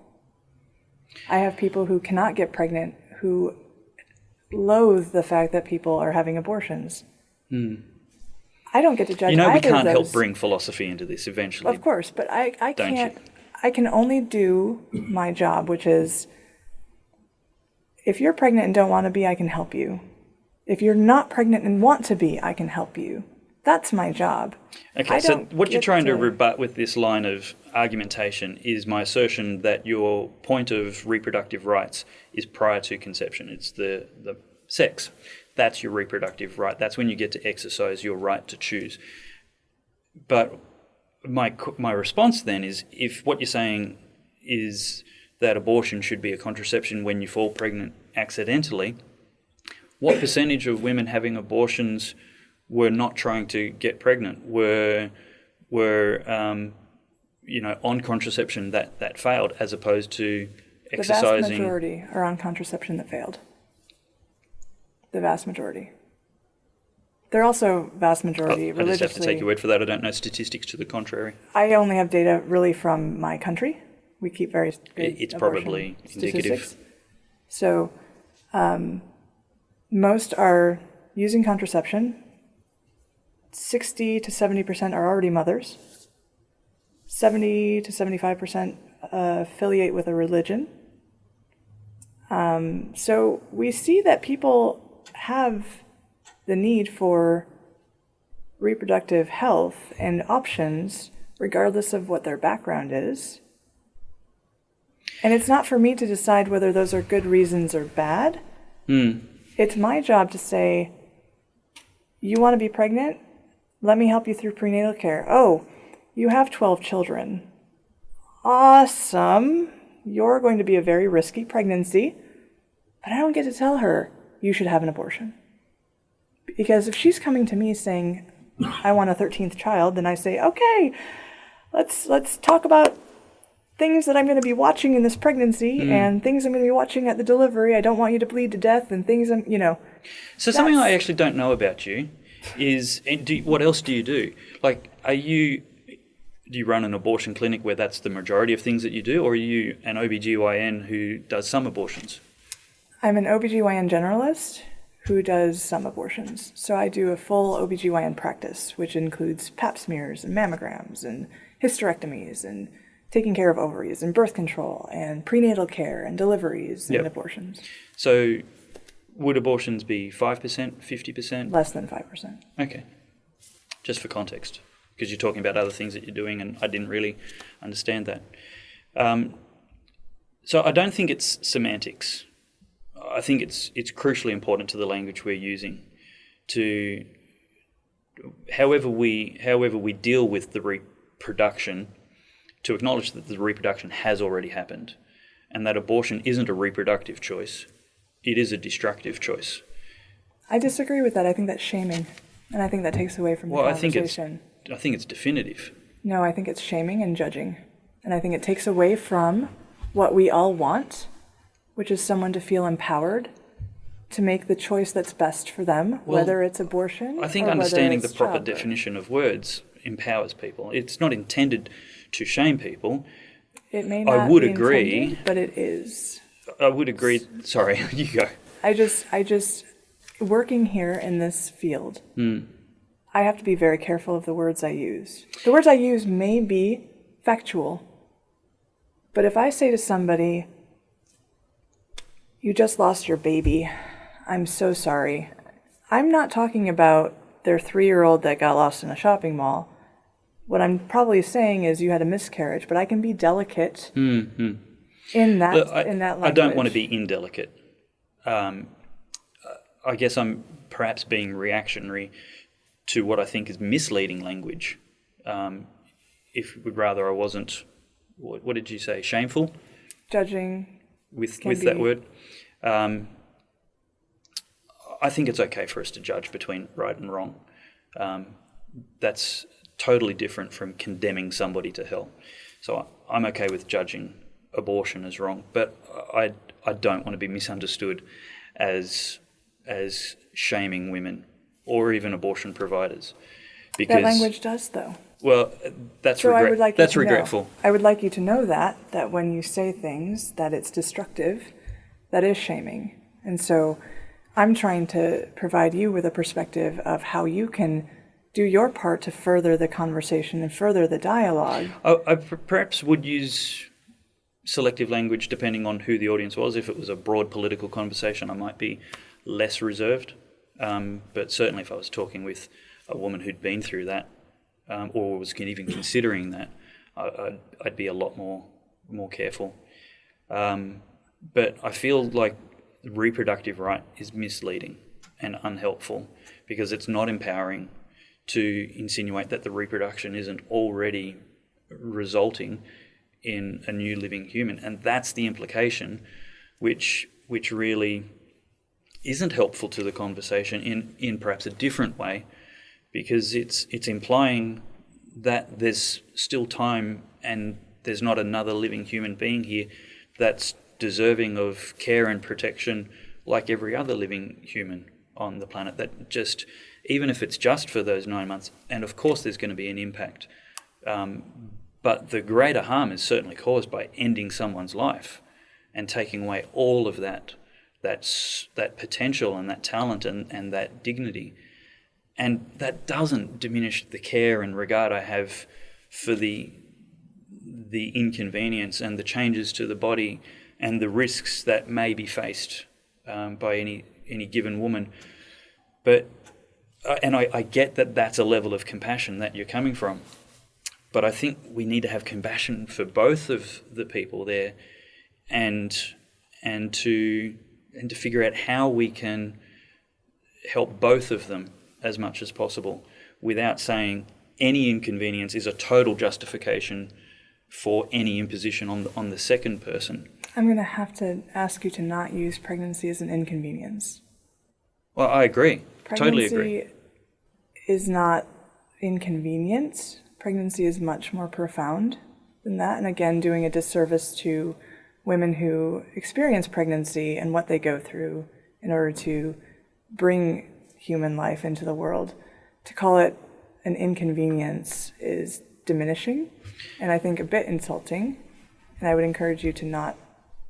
I have people who cannot get pregnant who loathe the fact that people are having abortions. I don't get to judge either of those.
We can't help bring philosophy into this eventually.
Of course, but I can't. I can only do my job, which is, if you're pregnant and don't want to be, I can help you. If you're not pregnant and want to be, I can help you. That's my job.
Okay, so what you're trying to rebut with this line of argumentation is my assertion that your point of reproductive rights is prior to conception. It's the sex. That's your reproductive right. That's when you get to exercise your right to choose. But my response then is, if what you're saying is that abortion should be a contraception when you fall pregnant accidentally, what percentage of women having abortions were not trying to get pregnant, were on contraception that failed, as opposed to exercising?
The vast majority are on contraception that failed. The vast majority. They're also vast majority religiously.
I just have to take your word for that. I don't know statistics to the contrary.
I only have data really from my country. We keep very good
It's probably indicative.
So most are using contraception. 60 to 70% are already mothers. 70 to 75% affiliate with a religion. So we see that people have the need for reproductive health and options regardless of what their background is. And it's not for me to decide whether those are good reasons or bad. It's my job to say, you want to be pregnant? Let me help you through prenatal care. Oh, you have 12 children. Awesome. You're going to be a very risky pregnancy. But I don't get to tell her you should have an abortion. Because if she's coming to me saying, I want a 13th child, then I say, okay, let's talk about things that I'm going to be watching in this pregnancy and things I'm going to be watching at the delivery. I don't want you to bleed to death and things
So something I actually don't know about you is, what else do you do? Like, do you run an abortion clinic where that's the majority of things that you do, or are you an OBGYN who does some abortions?
I'm an OBGYN generalist who does some abortions. So I do a full OBGYN practice, which includes pap smears and mammograms and hysterectomies and taking care of ovaries and birth control and prenatal care and deliveries and abortions.
So would abortions be 5%, 50%?
Less than 5%.
Okay. Just for context, because you're talking about other things that you're doing and I didn't really understand that. So I don't think it's semantics. I think it's crucially important to the language we're using to, however we deal with the reproduction, to acknowledge that the reproduction has already happened and that abortion isn't a reproductive choice, it is a destructive choice.
I disagree with that. I think that's shaming, and I think that takes away from the conversation.
I think it's definitive.
No, I think it's shaming and judging, and I think it takes away from what we all want, which is someone to feel empowered to make the choice that's best for them, whether it's abortion
I think
or
understanding
whether it's
the proper
childbirth.
definition of words empowers people. It's not intended to shame people.
It may not
I would
be
agree,
intended, but it is.
I would agree. Sorry, you go.
I just working here in this field, I have to be very careful of the words I use. The words I use may be factual, but if I say to somebody, you just lost your baby, I'm so sorry, I'm not talking about their 3-year-old that got lost in a shopping mall. What I'm probably saying is you had a miscarriage, but I can be delicate in that language.
I don't want to be indelicate. I guess I'm perhaps being reactionary to what I think is misleading language. If would rather I wasn't, what did you say, shameful?
Judging.
With that word. I think it's okay for us to judge between right and wrong. That's totally different from condemning somebody to hell. So I'm okay with judging abortion as wrong, but I don't want to be misunderstood as shaming women or even abortion providers. Because
that language does, though.
Well, that's regretful.
I would like you to know that when you say things that it's destructive, that is shaming. And so I'm trying to provide you with a perspective of how you can do your part to further the conversation and further the dialogue.
I perhaps would use selective language depending on who the audience was. If it was a broad political conversation, I might be less reserved. But certainly if I was talking with a woman who'd been through that, or was even considering that, I'd be a lot more careful. But I feel like the reproductive right is misleading and unhelpful, because it's not empowering to insinuate that the reproduction isn't already resulting in a new living human. And that's the implication, which really isn't helpful to the conversation in perhaps a different way, because it's implying that there's still time and there's not another living human being here that's deserving of care and protection like every other living human on the planet, that just, even if it's just for those 9 months, and of course there's going to be an impact, but the greater harm is certainly caused by ending someone's life and taking away all of that potential and that talent and that dignity. And that doesn't diminish the care and regard I have for the inconvenience and the changes to the body and the risks that may be faced by any given woman. But I get that that's a level of compassion that you're coming from, but I think we need to have compassion for both of the people there, and to figure out how we can help both of them as much as possible, without saying any inconvenience is a total justification for any imposition on the second person.
I'm going to have to ask you to not use pregnancy as an inconvenience.
Well, I agree. Totally agree.
Pregnancy is not inconvenient. Pregnancy is much more profound than that. And again, doing a disservice to women who experience pregnancy and what they go through in order to bring human life into the world. To call it an inconvenience is diminishing, and I think a bit insulting, and I would encourage you to not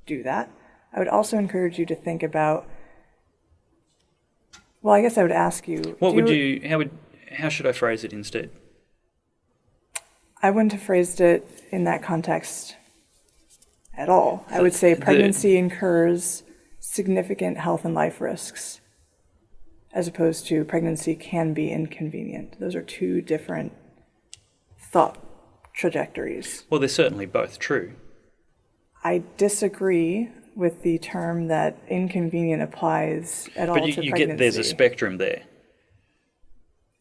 do that. I would also encourage you to think about, well, I guess I would ask you...
How should I phrase it instead?
I wouldn't have phrased it in that context at all. I would say pregnancy incurs significant health and life risks, as opposed to pregnancy can be inconvenient. Those are two different thought trajectories.
Well, they're certainly both true.
I disagree with the term that inconvenient applies at all to pregnancy. But you get
there's a spectrum there.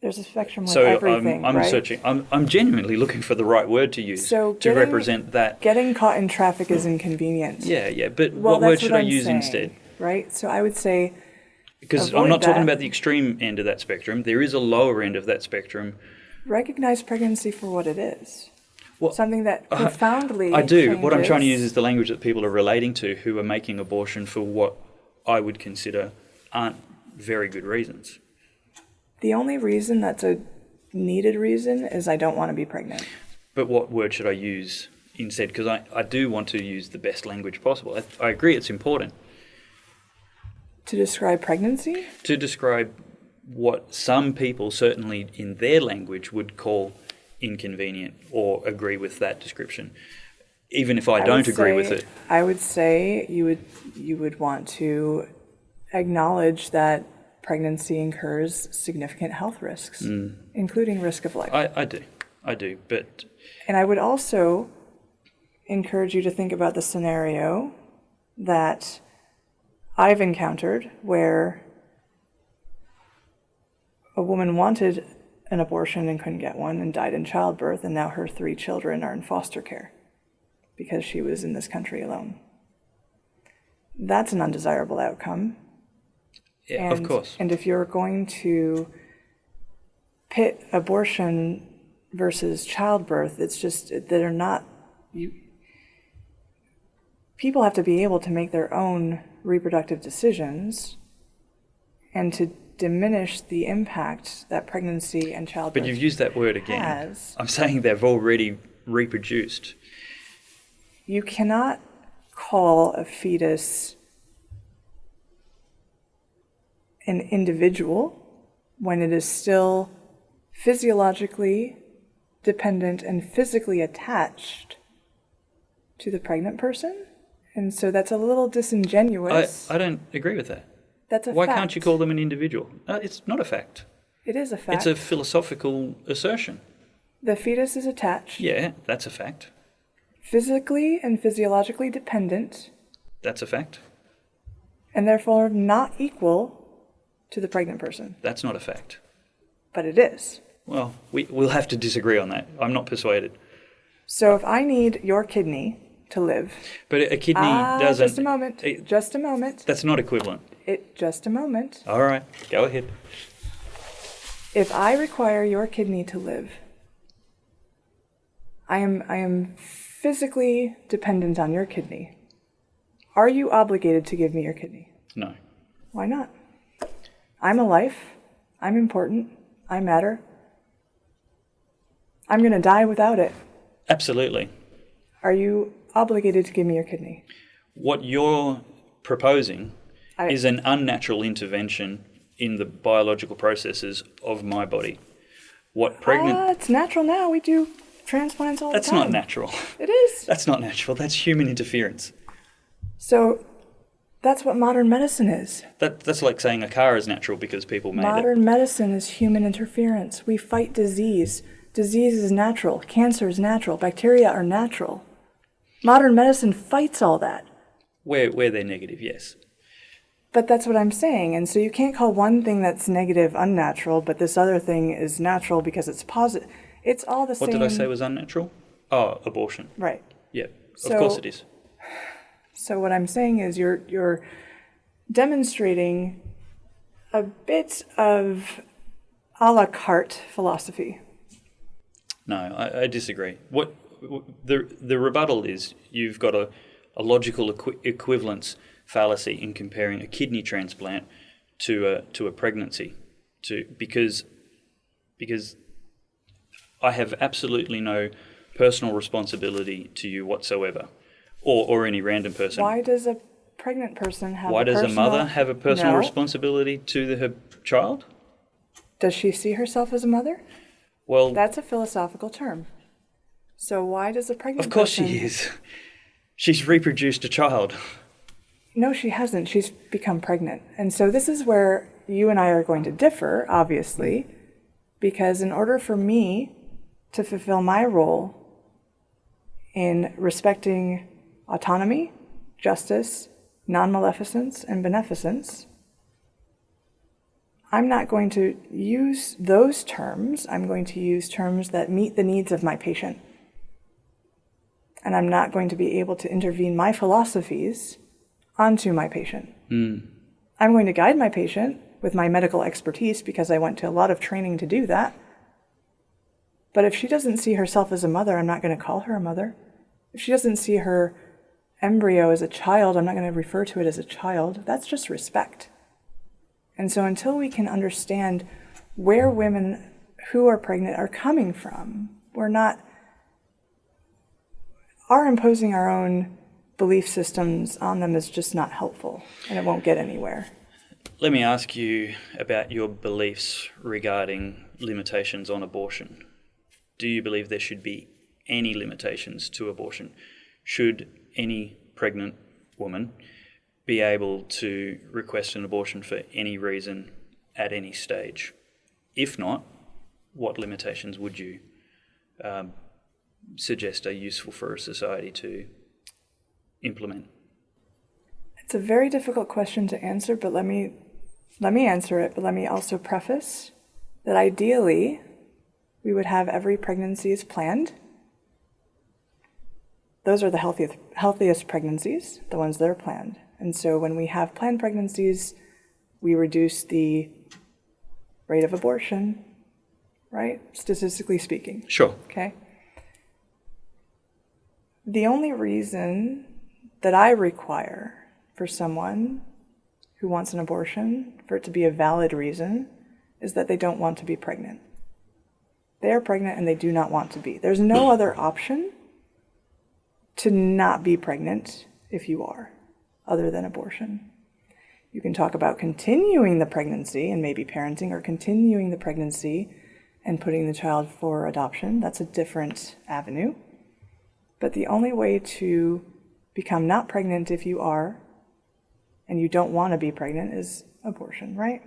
There's a spectrum with everything,
I'm
right?
searching. I'm genuinely looking for the right word to use to represent that.
Getting caught in traffic is inconvenient.
Yeah. But what word should I use instead?
Right? So I would say...
Because I'm not talking about the extreme end of that spectrum. There is a lower end of that spectrum.
Recognize pregnancy for what it is.
Well,
something that profoundly
I do.
changes.
What I'm trying to use is the language that people are relating to who are making abortion for what I would consider aren't very good reasons.
The only reason that's a needed reason is I don't want to be pregnant.
But what word should I use instead? Because I do want to use the best language possible. I agree it's important.
To describe pregnancy?
To describe what some people, certainly in their language, would call inconvenient or agree with that description, even if I don't agree with it.
I would say you would want to acknowledge that pregnancy incurs significant health risks, including risk of life.
I do, but...
And I would also encourage you to think about the scenario that I've encountered where a woman wanted an abortion and couldn't get one and died in childbirth, and now her 3 children are in foster care because she was in this country alone. That's an undesirable outcome.
Yeah, of course.
And if you're going to pit abortion versus childbirth, it's just that they're not... People have to be able to make their own reproductive decisions, and to diminish the impact that pregnancy and childbirth
But you've used that word again.
has.
I'm saying they've already reproduced.
You cannot call a fetus an individual when it is still physiologically dependent and physically attached to the pregnant person. And so that's a little disingenuous.
I don't agree with that.
That's a
Why
fact.
can't you call them an individual? It's not a fact.
It is a fact.
It's a philosophical assertion.
The fetus is attached.
Yeah, that's a fact.
Physically and physiologically dependent.
That's a fact.
And therefore not equal to the pregnant person.
That's not a fact.
But it is.
Well, we'll have to disagree on that. I'm not persuaded.
So if I need your kidney to live...
But a kidney doesn't...
Just a moment. Just a moment.
That's not equivalent.
Just a moment.
All right, go ahead.
If I require your kidney to live, I am physically dependent on your kidney. Are you obligated to give me your kidney?
No.
Why not? I'm a life. I'm important. I matter. I'm going to die without it.
Absolutely.
Are you obligated to give me your kidney?
What you're proposing is an unnatural intervention in the biological processes of my body.
It's natural now. We do transplants all the time.
That's not natural.
It is.
That's not natural. That's human interference.
So that's what modern medicine is.
That's like saying a car is natural because people made it.
Modern medicine is human interference. We fight disease. Disease is natural. Cancer is natural. Bacteria are natural. Modern medicine fights all that.
Where they're negative, yes.
But that's what I'm saying. And so you can't call one thing that's negative unnatural, but this other thing is natural because it's positive. It's all the same.
What did I say was unnatural? Oh, abortion.
Right.
Yeah, of course it is.
So what I'm saying is you're demonstrating a bit of a la carte philosophy.
No, I disagree. What the rebuttal is, you've got a logical equivalence fallacy in comparing a kidney transplant to a pregnancy, because I have absolutely no personal responsibility to you whatsoever, or any random person.
Why does a pregnant person have?
Why does a mother have a personal responsibility to her child?
Does she see herself as a mother?
Well,
that's a philosophical term. So why does a pregnant person...
Of course she is. She's reproduced a child.
No, she hasn't. She's become pregnant. And so this is where you and I are going to differ, obviously, because in order for me to fulfill my role in respecting autonomy, justice, non-maleficence, and beneficence, I'm not going to use those terms. I'm going to use terms that meet the needs of my patient. And I'm not going to be able to intervene my philosophies onto my patient. I'm going to guide my patient with my medical expertise because I went to a lot of training to do that. But if she doesn't see herself as a mother, I'm not going to call her a mother. If she doesn't see her embryo as a child, I'm not going to refer to it as a child. That's just respect. And so until we can understand where women who are pregnant are coming from, our imposing our own belief systems on them is just not helpful, and it won't get anywhere.
Let me ask you about your beliefs regarding limitations on abortion. Do you believe there should be any limitations to abortion? Should any pregnant woman be able to request an abortion for any reason at any stage? If not, what limitations would you suggest are useful for a society to implement?
It's a very difficult question to answer, but let me answer it. But let me also preface that ideally we would have every pregnancy as planned. Those are the healthiest pregnancies, the ones that are planned. And so when we have planned pregnancies, we reduce the rate of abortion, right? Statistically speaking.
Sure.
Okay. The only reason that I require for someone who wants an abortion, for it to be a valid reason, is that they don't want to be pregnant. They are pregnant and they do not want to be. There's no other option to not be pregnant if you are, other than abortion. You can talk about continuing the pregnancy and maybe parenting, or continuing the pregnancy and putting the child for adoption. That's a different avenue. But the only way to become not pregnant if you are, and you don't want to be pregnant, is abortion, right?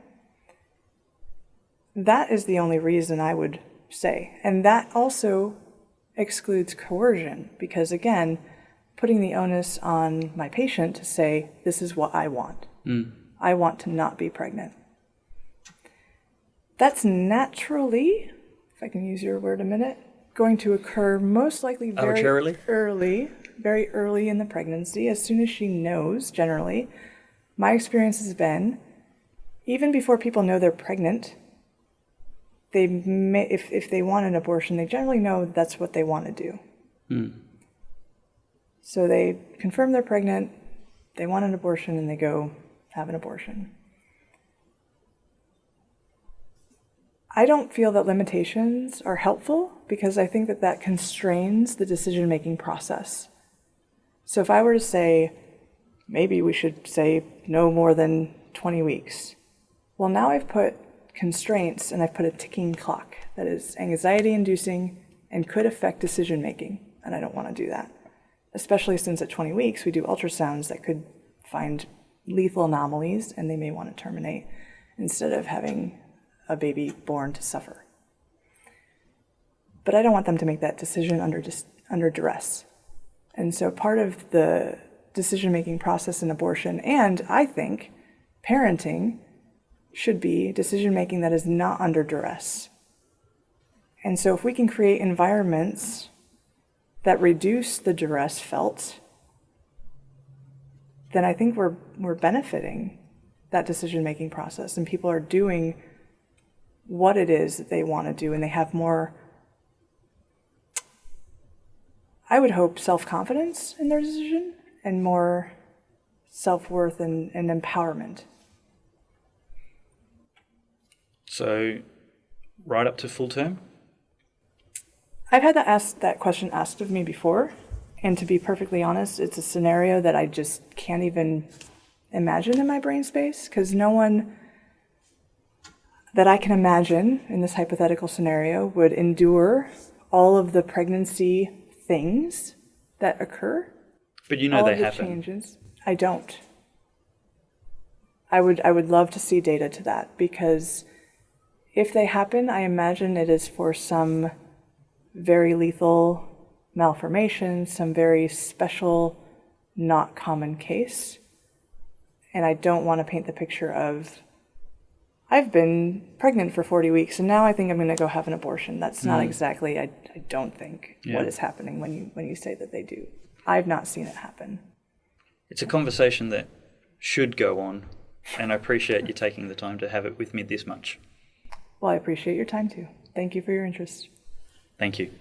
That is the only reason I would say. And that also excludes coercion, because again, putting the onus on my patient to say, this is what I want. I want to not be pregnant. That's naturally, if I can use your word a minute, going to occur most likely very early in the pregnancy, as soon as she knows, generally. My experience has been, even before people know they're pregnant, they may, if they want an abortion, they generally know that's what they want to do. So they confirm they're pregnant, they want an abortion, and they go have an abortion. I don't feel that limitations are helpful, because I think that that constrains the decision-making process. So if I were to say, maybe we should say no more than 20 weeks, well, now I've put constraints and I've put a ticking clock that is anxiety-inducing and could affect decision-making, and I don't want to do that. Especially since at 20 weeks we do ultrasounds that could find lethal anomalies, and they may want to terminate instead of having a baby born to suffer. But I don't want them to make that decision under duress. And so part of the decision-making process in abortion, and I think parenting, should be decision-making that is not under duress. And so if we can create environments that reduce the duress felt, then I think we're benefiting that decision-making process, and people are doing what it is that they want to do, and they have more, I would hope, self-confidence in their decision and more self-worth and empowerment.
So, right up to full term?
I've had that question asked of me before, and to be perfectly honest, it's a scenario that I just can't even imagine in my brain space, because no one that I can imagine in this hypothetical scenario would endure all of the pregnancy things that occur.
But you know they happen.
Changes. I don't. I would love to see data to that, because if they happen, I imagine it is for some very lethal malformation, some very special, not common case. And I don't want to paint the picture of, I've been pregnant for 40 weeks and now I think I'm going to go have an abortion. That's not exactly, I don't think, what is happening when you say that they do. I've not seen it happen.
It's a conversation that should go on, and I appreciate you taking the time to have it with me this much.
Well, I appreciate your time too. Thank you for your interest.
Thank you.